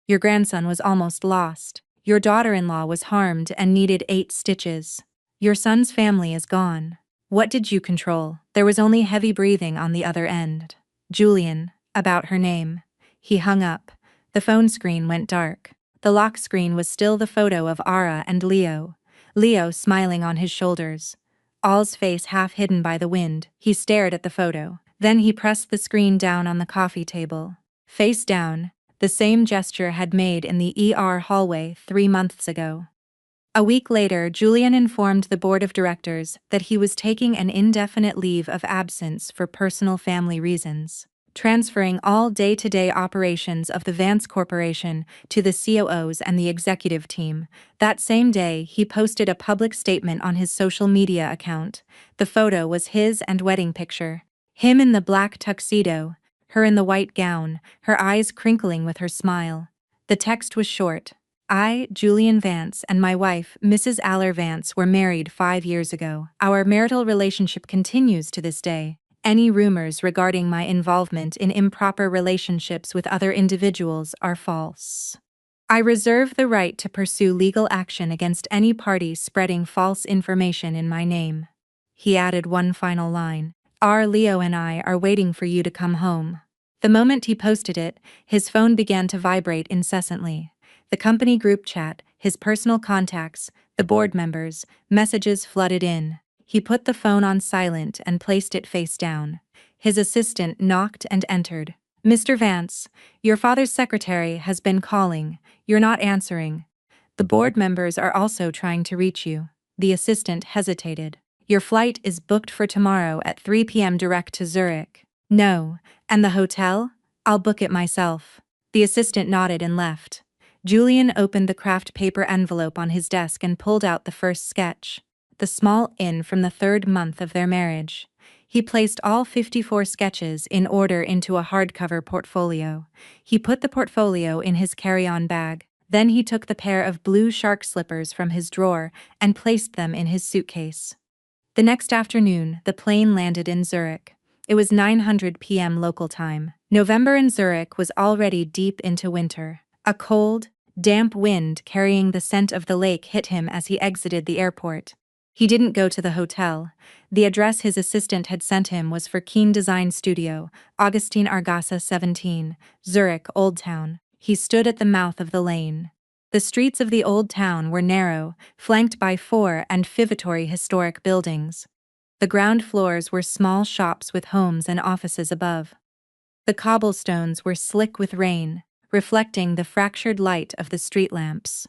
Your grandson was almost lost. Your daughter-in-law was harmed and needed 8 stitches. Your son's family is gone. What did you control? There was only heavy breathing on the other end. Julian, about her name. He hung up. The phone screen went dark. The lock screen was still the photo of Ara and Leo. Leo smiling on his shoulders. All's face half hidden by the wind. He stared at the photo. Then he pressed the screen down on the coffee table. Face down, the same gesture had made in the ER hallway 3 months ago. A week later, Julian informed the board of directors that he was taking an indefinite leave of absence for personal family reasons. transferring all day-to-day operations of the Vance Corporation to the COOs and the executive team. That same day, he posted a public statement on his social media account. The photo was his and wedding picture. Him in the black tuxedo, her in the white gown, her eyes crinkling with her smile. The text was short. I, Julian Vance, and my wife, Mrs. Aller Vance, were married 5 years ago. Our marital relationship continues to this day. Any rumors regarding my involvement in improper relationships with other individuals are false. I reserve the right to pursue legal action against any party spreading false information in my name. He added one final line. Our Leo and I are waiting for you to come home. The moment he posted it, his phone began to vibrate incessantly. The company group chat, his personal contacts, the board members, messages flooded in. He put the phone on silent and placed it face down. His assistant knocked and entered. Mr. Vance, your father's secretary has been calling. You're not answering. The board members are also trying to reach you. The assistant hesitated. Your flight is booked for tomorrow at 3 p.m. direct to Zurich. No. And the hotel? I'll book it myself. The assistant nodded and left. Julian opened the craft paper envelope on his desk and pulled out the first sketch. The small inn from the 3rd month of their marriage. He placed all 54 sketches in order into a hardcover portfolio. He put the portfolio in his carry-on bag. Then he took the pair of blue shark slippers from his drawer and placed them in his suitcase. The next afternoon, the plane landed in Zurich. It was 9:00 p.m. local time. November in Zurich was already deep into winter. A cold, damp wind carrying the scent of the lake hit him as he exited the airport. He didn't go to the hotel. The address his assistant had sent him was for Keen Design Studio, Augustine Argasa 17, Zurich, Old Town. He stood at the mouth of the lane. The streets of the Old Town were narrow, flanked by 4 amphibatory historic buildings. The ground floors were small shops with homes and offices above. The cobblestones were slick with rain, reflecting the fractured light of the street lamps.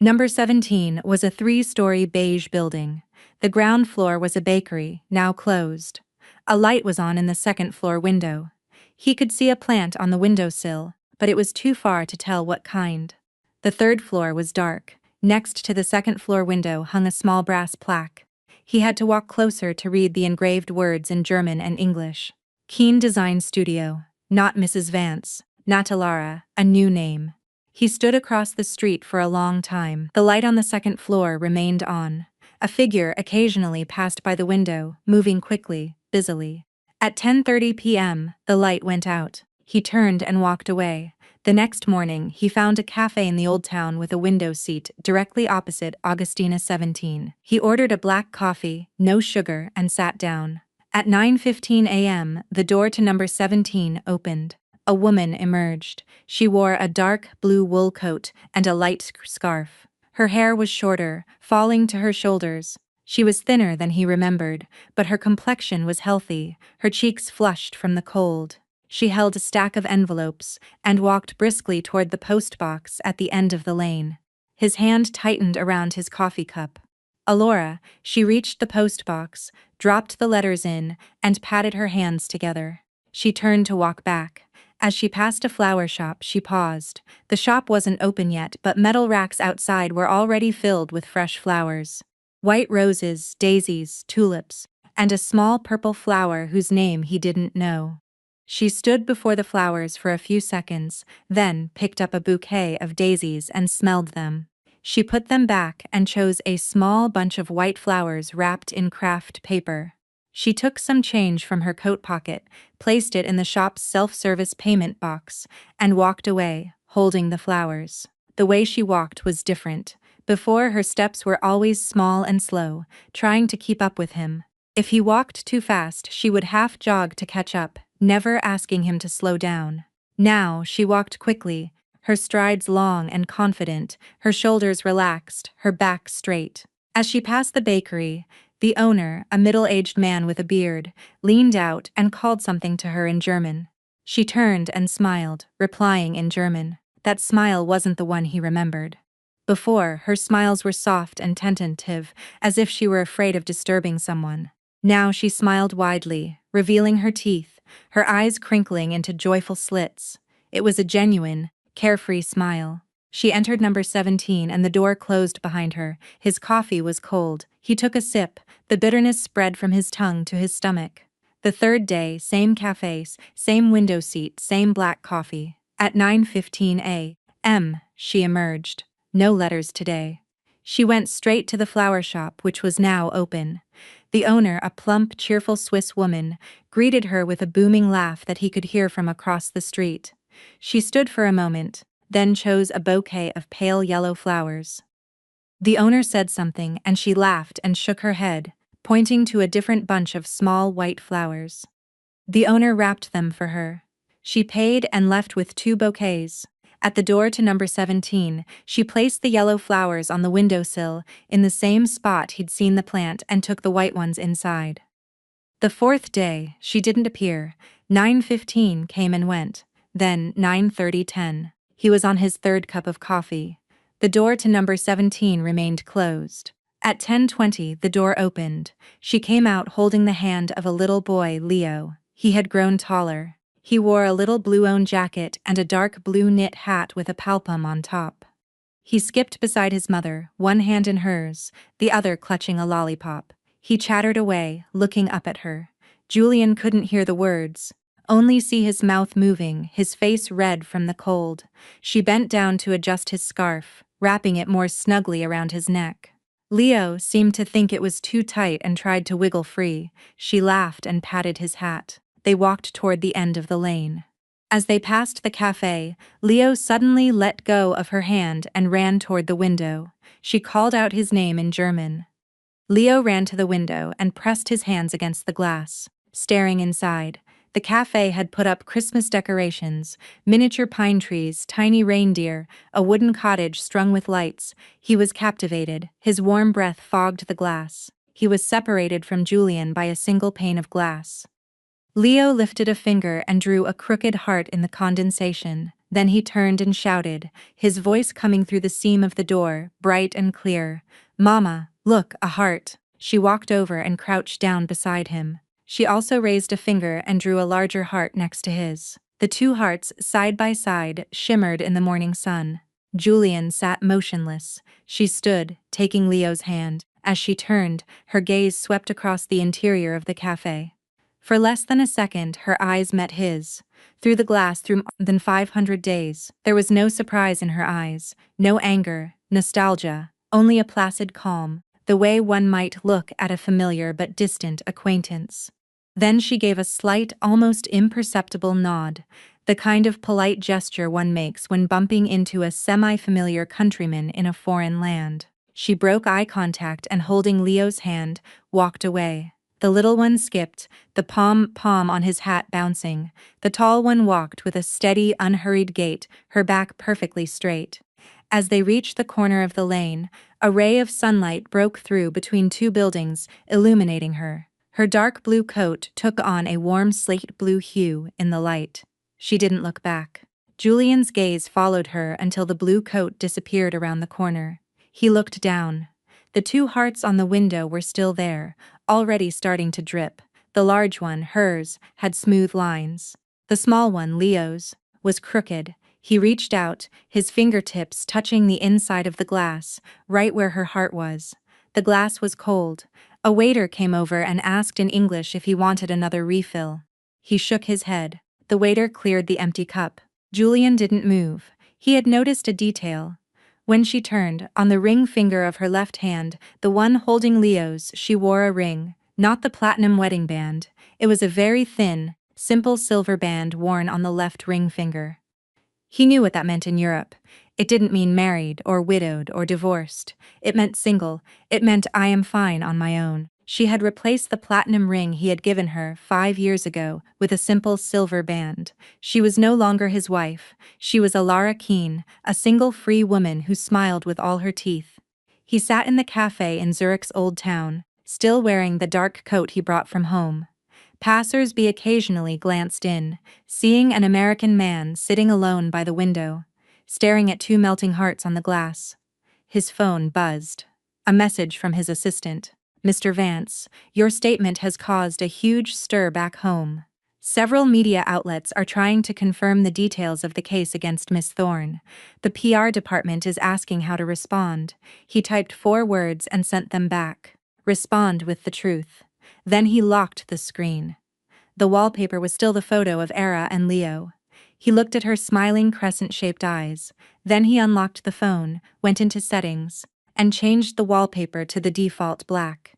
Number 17 was a 3-story beige building. The ground floor was a bakery, now closed. A light was on in the 2nd-floor window. He could see a plant on the windowsill, but it was too far to tell what kind. The 3rd floor was dark. Next to the 2nd-floor window hung a small brass plaque. He had to walk closer to read the engraved words in German and English. Keen Design Studio. Not Mrs. Vance. Natalara, a new name. He stood across the street for a long time. The light on the 2nd floor remained on. A figure occasionally passed by the window, moving quickly, busily. At 10:30 p.m., the light went out. He turned and walked away. The next morning, he found a cafe in the Old Town with a window seat directly opposite Augustina 17. He ordered a black coffee, no sugar, and sat down. At 9:15 a.m., the door to number 17 opened. A woman emerged. She wore a dark blue wool coat and a light scarf. Her hair was shorter, falling to her shoulders. She was thinner than he remembered, but her complexion was healthy, her cheeks flushed from the cold. She held a stack of envelopes and walked briskly toward the post box at the end of the lane. His hand tightened around his coffee cup. Alora, she reached the post box, dropped the letters in, and patted her hands together. She turned to walk back. As she passed a flower shop, she paused. The shop wasn't open yet, but metal racks outside were already filled with fresh flowers. White roses, daisies, tulips, and a small purple flower whose name he didn't know. She stood before the flowers for a few seconds, then picked up a bouquet of daisies and smelled them. She put them back and chose a small bunch of white flowers wrapped in craft paper. She took some change from her coat pocket, placed it in the shop's self-service payment box, and walked away, holding the flowers. The way she walked was different. Before, her steps were always small and slow, trying to keep up with him. If he walked too fast, she would half jog to catch up, never asking him to slow down. Now, she walked quickly, her strides long and confident, her shoulders relaxed, her back straight. As she passed the bakery, the owner, a middle-aged man with a beard, leaned out and called something to her in German. She turned and smiled, replying in German. That smile wasn't the one he remembered. Before, her smiles were soft and tentative, as if she were afraid of disturbing someone. Now she smiled widely, revealing her teeth, her eyes crinkling into joyful slits. It was a genuine, carefree smile. She entered number 17 and the door closed behind her. His coffee was cold. He took a sip, the bitterness spread from his tongue to his stomach. The third day, same cafes, same window seat, same black coffee. At 9:15 a.m., she emerged. No letters today. She went straight to the flower shop, which was now open. The owner, a plump, cheerful Swiss woman, greeted her with a booming laugh that he could hear from across the street. She stood for a moment, then chose a bouquet of pale yellow flowers. The owner said something, and she laughed and shook her head, pointing to a different bunch of small white flowers. The owner wrapped them for her. She paid and left with 2 bouquets. At the door to number 17, she placed the yellow flowers on the windowsill, in the same spot he'd seen the plant, and took the white ones inside. The fourth day, she didn't appear. 9:15 came and went. Then 9:30. He was on his third cup of coffee. The door to number 17 remained closed. At 10:20 the door opened. She came out holding the hand of a little boy, Leo. He had grown taller. He wore a little blue jacket and a dark blue knit hat with a palpum on top. He skipped beside his mother, one hand in hers, the other clutching a lollipop. He chattered away, looking up at her. Julian couldn't hear the words, only see his mouth moving, his face red from the cold. She bent down to adjust his scarf, wrapping it more snugly around his neck. Leo seemed to think it was too tight and tried to wiggle free. She laughed and patted his hat. They walked toward the end of the lane. As they passed the cafe, Leo suddenly let go of her hand and ran toward the window. She called out his name in German. Leo ran to the window and pressed his hands against the glass, staring inside. The cafe had put up Christmas decorations, miniature pine trees, tiny reindeer, a wooden cottage strung with lights. He was captivated. His warm breath fogged the glass. He was separated from Julian by a single pane of glass. Leo lifted a finger and drew a crooked heart in the condensation. Then he turned and shouted, his voice coming through the seam of the door, bright and clear. "Mama, look, a heart." She walked over and crouched down beside him. She also raised a finger and drew a larger heart next to his. The 2 hearts, side by side, shimmered in the morning sun. Julian sat motionless. She stood, taking Leo's hand. As she turned, her gaze swept across the interior of the cafe. For less than a second, her eyes met his. Through the glass, through more than 500 days, there was no surprise in her eyes, no anger, nostalgia, only a placid calm, the way one might look at a familiar but distant acquaintance. Then she gave a slight, almost imperceptible nod, the kind of polite gesture one makes when bumping into a semi-familiar countryman in a foreign land. She broke eye contact and, holding Leo's hand, walked away. The little one skipped, the palm on his hat bouncing. The tall one walked with a steady, unhurried gait, her back perfectly straight. As they reached the corner of the lane, a ray of sunlight broke through between 2 buildings, illuminating her. Her dark blue coat took on a warm slate blue hue in the light. She didn't look back. Julian's gaze followed her until the blue coat disappeared around the corner. He looked down. The 2 hearts on the window were still there, already starting to drip. The large one, hers, had smooth lines. The small one, Leo's, was crooked. He reached out, his fingertips touching the inside of the glass, right where her heart was. The glass was cold. A waiter came over and asked in English if he wanted another refill. He shook his head. The waiter cleared the empty cup. Julian didn't move. He had noticed a detail. When she turned, on the ring finger of her left hand, the one holding Leo's, she wore a ring, not the platinum wedding band. It was a very thin, simple silver band worn on the left ring finger. He knew what that meant in Europe. It didn't mean married or widowed or divorced. It meant single. It meant I am fine on my own. She had replaced the platinum ring he had given her 5 years ago with a simple silver band. She was no longer his wife. She was a Lara Keene, a single free woman who smiled with all her teeth. He sat in the cafe in Zurich's old town, still wearing the dark coat he brought from home. Passers-by occasionally glanced in, seeing an American man sitting alone by the window, staring at 2 melting hearts on the glass. His phone buzzed. A message from his assistant. "Mr. Vance, your statement has caused a huge stir back home." Several media outlets are trying to confirm the details of the case against Miss Thorne. The PR department is asking how to respond. He typed 4 words and sent them back. Respond with the truth. Then he locked the screen. The wallpaper was still the photo of Era and Leo. He looked at her smiling crescent-shaped eyes. Then he unlocked the phone, went into settings, and changed the wallpaper to the default black.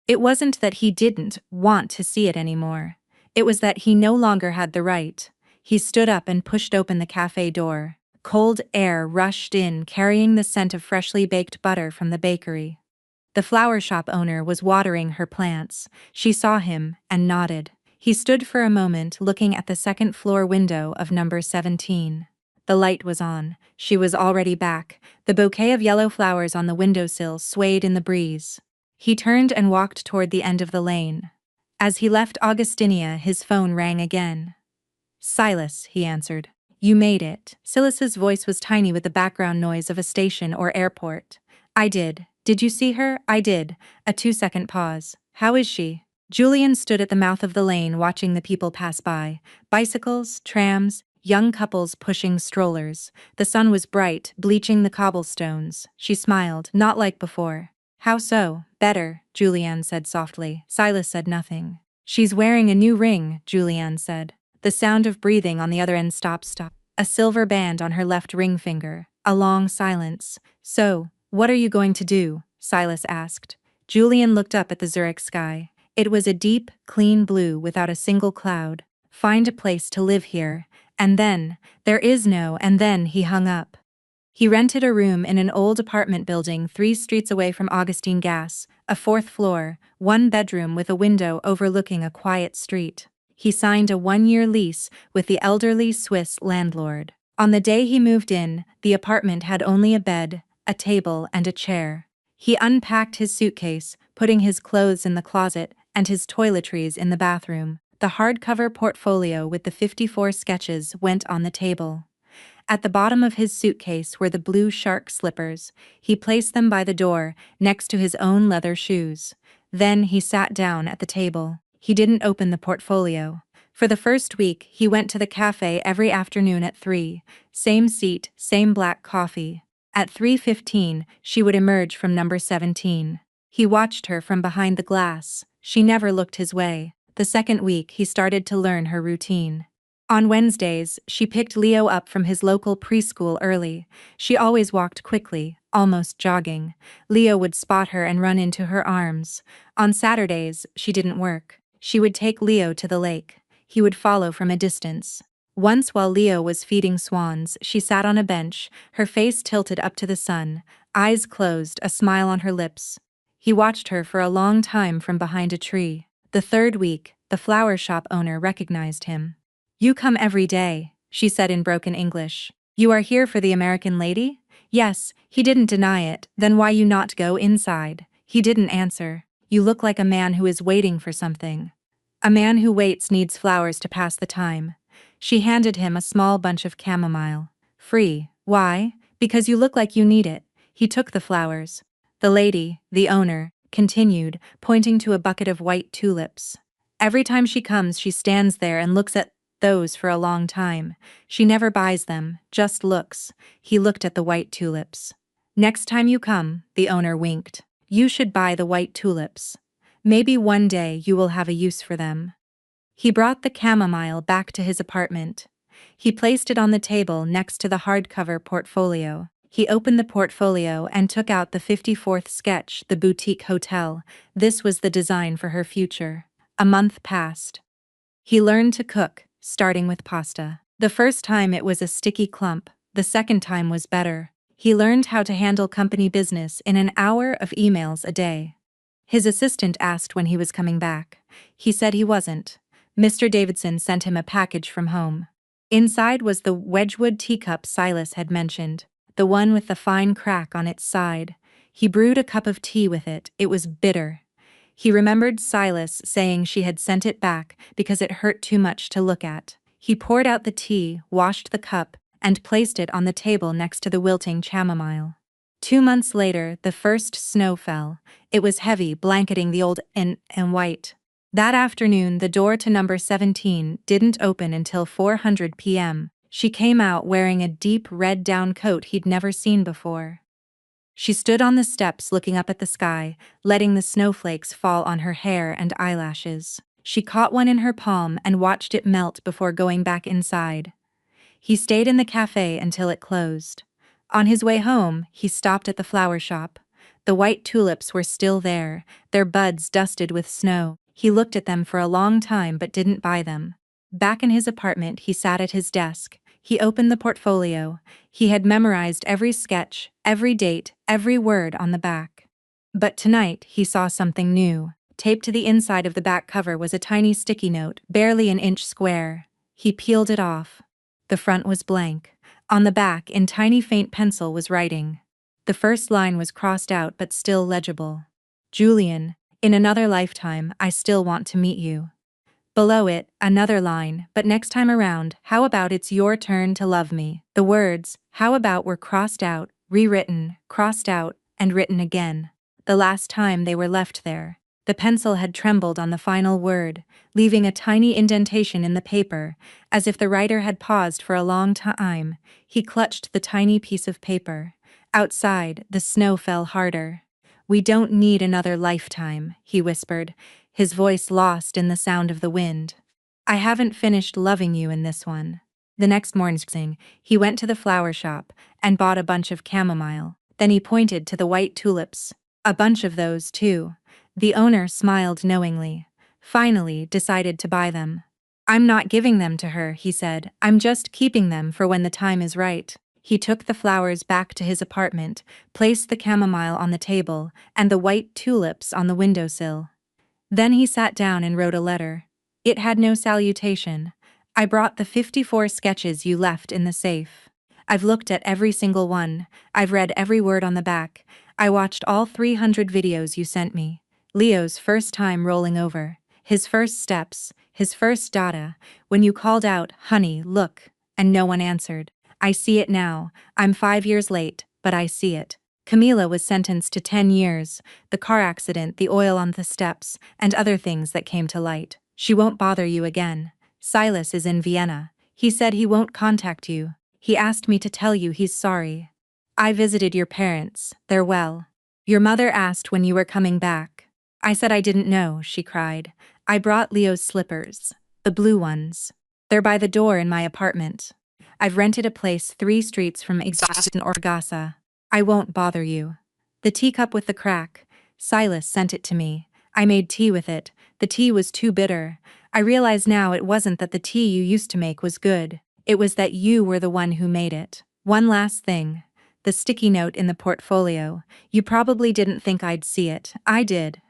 It wasn't that he didn't want to see it anymore. It was that he no longer had the right. He stood up and pushed open the cafe door. Cold air rushed in, carrying the scent of freshly baked butter from the bakery. The flower shop owner was watering her plants. She saw him and nodded. He stood for a moment looking at the second-floor window of number 17. The light was on. She was already back. The bouquet of yellow flowers on the windowsill swayed in the breeze. He turned and walked toward the end of the lane. As he left Augustinia, his phone rang again. "Silas," he answered. "You made it." Silas's voice was tiny with the background noise of a station or airport. "I did. Did you see her?" "I did." A 2-second pause. "How is she?" Julian stood at the mouth of the lane watching the people pass by. Bicycles, trams, young couples pushing strollers. The sun was bright, bleaching the cobblestones. She smiled, not like before. "How so?" "Better," Julianne said softly. Silas said nothing. "She's wearing a new ring," Julianne said. The sound of breathing on the other end stopped. A silver band on her left ring finger. A long silence. "So, what are you going to do?" Silas asked. Julian looked up at the Zurich sky. It was a deep, clean blue without a single cloud. "Find a place to live here. And then, there is no and then," he hung up. He rented a room in an old apartment building 3 streets away from Augustine Gas, a 4th floor, 1 bedroom with a window overlooking a quiet street. He signed a 1-year lease with the elderly Swiss landlord. On the day he moved in, the apartment had only a bed, a table, and a chair. He unpacked his suitcase, putting his clothes in the closet and his toiletries in the bathroom. The hardcover portfolio with the 54 sketches went on the table. At the bottom of his suitcase were the blue shark slippers. He placed them by the door, next to his own leather shoes. Then he sat down at the table. He didn't open the portfolio. For the first week, he went to the cafe every afternoon at 3. Same seat, same black coffee. At 3:15, she would emerge from number 17. He watched her from behind the glass. She never looked his way. The second week, he started to learn her routine. On Wednesdays, she picked Leo up from his local preschool early. She always walked quickly, almost jogging. Leo would spot her and run into her arms. On Saturdays, she didn't work. She would take Leo to the lake. He would follow from a distance. Once while Leo was feeding swans, she sat on a bench, her face tilted up to the sun, eyes closed, a smile on her lips. He watched her for a long time from behind a tree. The third week, the flower shop owner recognized him. "You come every day," she said in broken English. "You are here for the American lady?" "Yes." He didn't deny it. "Then why you not go inside?" He didn't answer. "You look like a man who is waiting for something." "A man who waits needs flowers to pass the time." She handed him a small bunch of chamomile. "Free. Why?" "Because you look like you need it." He took the flowers. The lady, the owner, continued, pointing to a bucket of white tulips. "Every time she comes, she stands there and looks at those for a long time. She never buys them, just looks." He looked at the white tulips. "Next time you come," the owner winked, "you should buy the white tulips. Maybe one day you will have a use for them." He brought the chamomile back to his apartment. He placed it on the table next to the hardcover portfolio. He opened the portfolio and took out the 54th sketch, the boutique hotel. This was the design for her future. A month passed. He learned to cook, starting with pasta. The first time it was a sticky clump. The second time was better. He learned how to handle company business in an hour of emails a day. His assistant asked when he was coming back. He said he wasn't. Mr. Davidson sent him a package from home. Inside was the Wedgwood teacup Silas had mentioned, the one with the fine crack on its side. He brewed a cup of tea with it. It was bitter. He remembered Silas saying she had sent it back because it hurt too much to look at. He poured out the tea, washed the cup, and placed it on the table next to the wilting chamomile. 2 months later, the first snow fell. It was heavy, blanketing the old inn and white. That afternoon, the door to number 17 didn't open until 4:00 p.m. She came out wearing a deep red down coat he'd never seen before. She stood on the steps looking up at the sky, letting the snowflakes fall on her hair and eyelashes. She caught one in her palm and watched it melt before going back inside. He stayed in the cafe until it closed. On his way home, he stopped at the flower shop. The white tulips were still there, their buds dusted with snow. He looked at them for a long time but didn't buy them. Back in his apartment, he sat at his desk. He opened the portfolio. He had memorized every sketch, every date, every word on the back. But tonight, he saw something new. Taped to the inside of the back cover was a tiny sticky note, barely an inch square. He peeled it off. The front was blank. On the back, in tiny faint pencil, was writing. The first line was crossed out but still legible. Julian, in another lifetime, I still want to meet you. Below it, another line, but next time around, how about it's your turn to love me? The words, how about, were crossed out, rewritten, crossed out, and written again. The last time they were left there. The pencil had trembled on the final word, leaving a tiny indentation in the paper, as if the writer had paused for a long time. He clutched the tiny piece of paper. Outside, the snow fell harder. We don't need another lifetime, he whispered, his voice lost in the sound of the wind. I haven't finished loving you in this one. The next morning, he went to the flower shop and bought a bunch of chamomile. Then he pointed to the white tulips. A bunch of those, too. The owner smiled knowingly. Finally, decided to buy them. I'm not giving them to her, he said. I'm just keeping them for when the time is right. He took the flowers back to his apartment, placed the chamomile on the table, and the white tulips on the windowsill. Then he sat down and wrote a letter. It had no salutation. I brought the 54 sketches you left in the safe. I've looked at every single one. I've read every word on the back. I watched all 300 videos you sent me. Leo's first time rolling over. His first steps. His first data. When you called out, honey, look, and no one answered. I see it now. I'm 5 years late, but I see it. Camila was sentenced to 10 years, the car accident, the oil on the steps, and other things that came to light. She won't bother you again. Silas is in Vienna. He said he won't contact you. He asked me to tell you he's sorry. I visited your parents. They're well. Your mother asked when you were coming back. I said I didn't know, she cried. I brought Leo's slippers. The blue ones. They're by the door in my apartment. I've rented a place 3 streets from Exhaust in Orgasa. I won't bother you. The teacup with the crack. Silas sent it to me. I made tea with it. The tea was too bitter. I realize now it wasn't that the tea you used to make was good. It was that you were the one who made it. One last thing. The sticky note in the portfolio. You probably didn't think I'd see it. I did.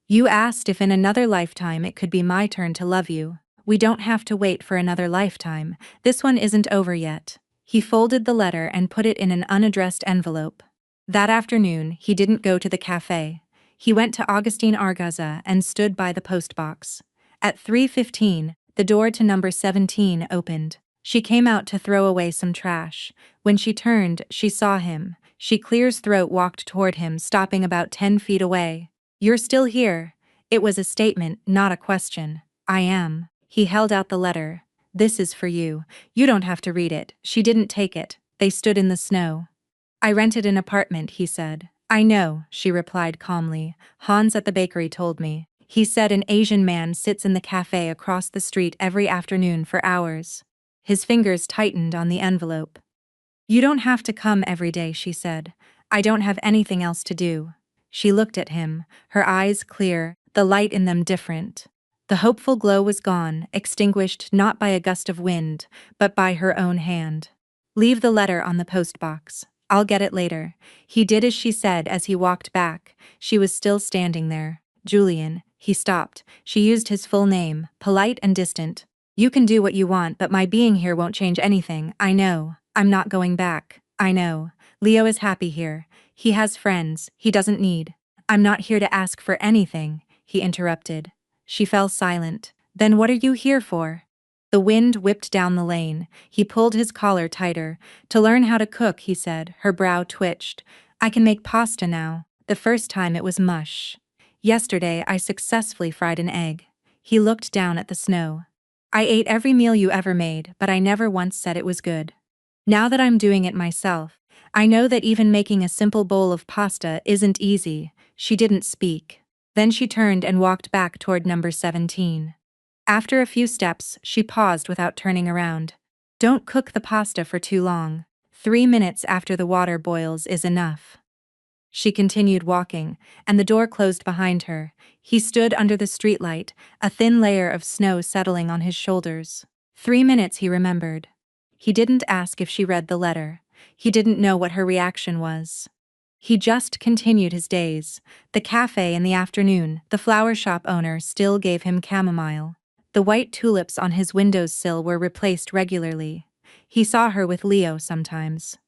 You asked if in another lifetime it could be my turn to love you. We don't have to wait for another lifetime. This one isn't over yet. He folded the letter and put it in an unaddressed envelope. That afternoon, he didn't go to the cafe. He went to Augustine Argaza and stood by the postbox. At 3:15, the door to number 17 opened. She came out to throw away some trash. When she turned, she saw him. She cleared his throat, walked toward him, stopping about 10 feet away. You're still here. It was a statement, not a question. I am. He held out the letter. This is for you. You don't have to read it. She didn't take it. They stood in the snow. I rented an apartment, he said. I know, she replied calmly. Hans at the bakery told me. He said an Asian man sits in the cafe across the street every afternoon for hours. His fingers tightened on the envelope. You don't have to come every day, she said. I don't have anything else to do. She looked at him, her eyes clear, the light in them different. The hopeful glow was gone, extinguished not by a gust of wind, but by her own hand. Leave the letter on the postbox. I'll get it later. He did as she said as he walked back. She was still standing there. Julian. He stopped. She used his full name, polite and distant. You can do what you want, but my being here won't change anything. I know. I'm not going back. I know. Leo is happy here. He has friends. He doesn't need. I'm not here to ask for anything, he interrupted. She fell silent. Then what are you here for? The wind whipped down the lane. He pulled his collar tighter. To learn how to cook, he said. Her brow twitched. I can make pasta now. The first time it was mush. Yesterday I successfully fried an egg. He looked down at the snow. I ate every meal you ever made, but I never once said it was good. Now that I'm doing it myself, I know that even making a simple bowl of pasta isn't easy. She didn't speak. Then she turned and walked back toward number 17. After a few steps, she paused without turning around. Don't cook the pasta for too long. 3 minutes after the water boils is enough. She continued walking, and the door closed behind her. He stood under the streetlight, a thin layer of snow settling on his shoulders. 3 minutes, he remembered. He didn't ask if she read the letter. He didn't know what her reaction was. He just continued his days. The cafe in the afternoon, the flower shop owner still gave him chamomile. The white tulips on his windowsill were replaced regularly. He saw her with Leo sometimes.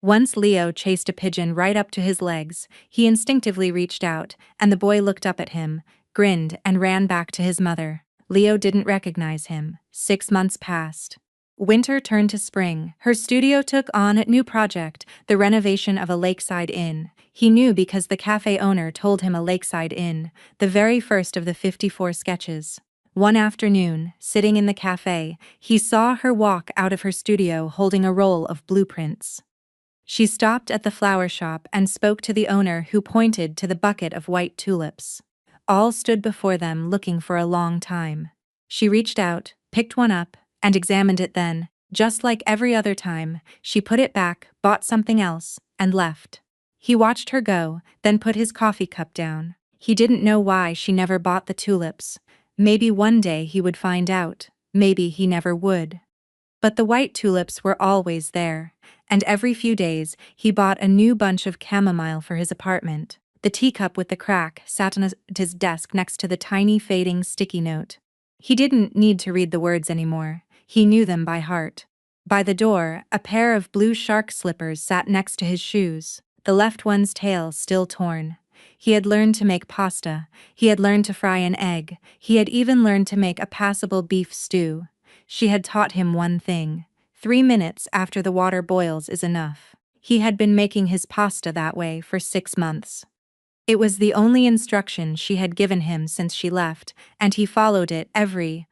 Once Leo chased a pigeon right up to his legs. He instinctively reached out, and the boy looked up at him, grinned, and ran back to his mother. Leo didn't recognize him. 6 months passed. Winter turned to spring. Her studio took on a new project, the renovation of a lakeside inn. He knew because the cafe owner told him a lakeside inn, the very first of the 54 sketches. One afternoon, sitting in the cafe, he saw her walk out of her studio holding a roll of blueprints. She stopped at the flower shop and spoke to the owner, who pointed to the bucket of white tulips. All stood before them looking for a long time. She reached out, picked one up, and examined it. Then, just like every other time, she put it back, bought something else, and left. He watched her go, then put his coffee cup down. He didn't know why she never bought the tulips. Maybe one day he would find out. Maybe he never would. But the white tulips were always there, and every few days he bought a new bunch of chamomile for his apartment. The teacup with the crack sat on his desk next to the tiny fading sticky note. He didn't need to read the words anymore. He knew them by heart. By the door, a pair of blue shark slippers sat next to his shoes, the left one's tail still torn. He had learned to make pasta. He had learned to fry an egg. He had even learned to make a passable beef stew. She had taught him one thing. 3 minutes after the water boils is enough. He had been making his pasta that way for 6 months. It was the only instruction she had given him since she left, and he followed it every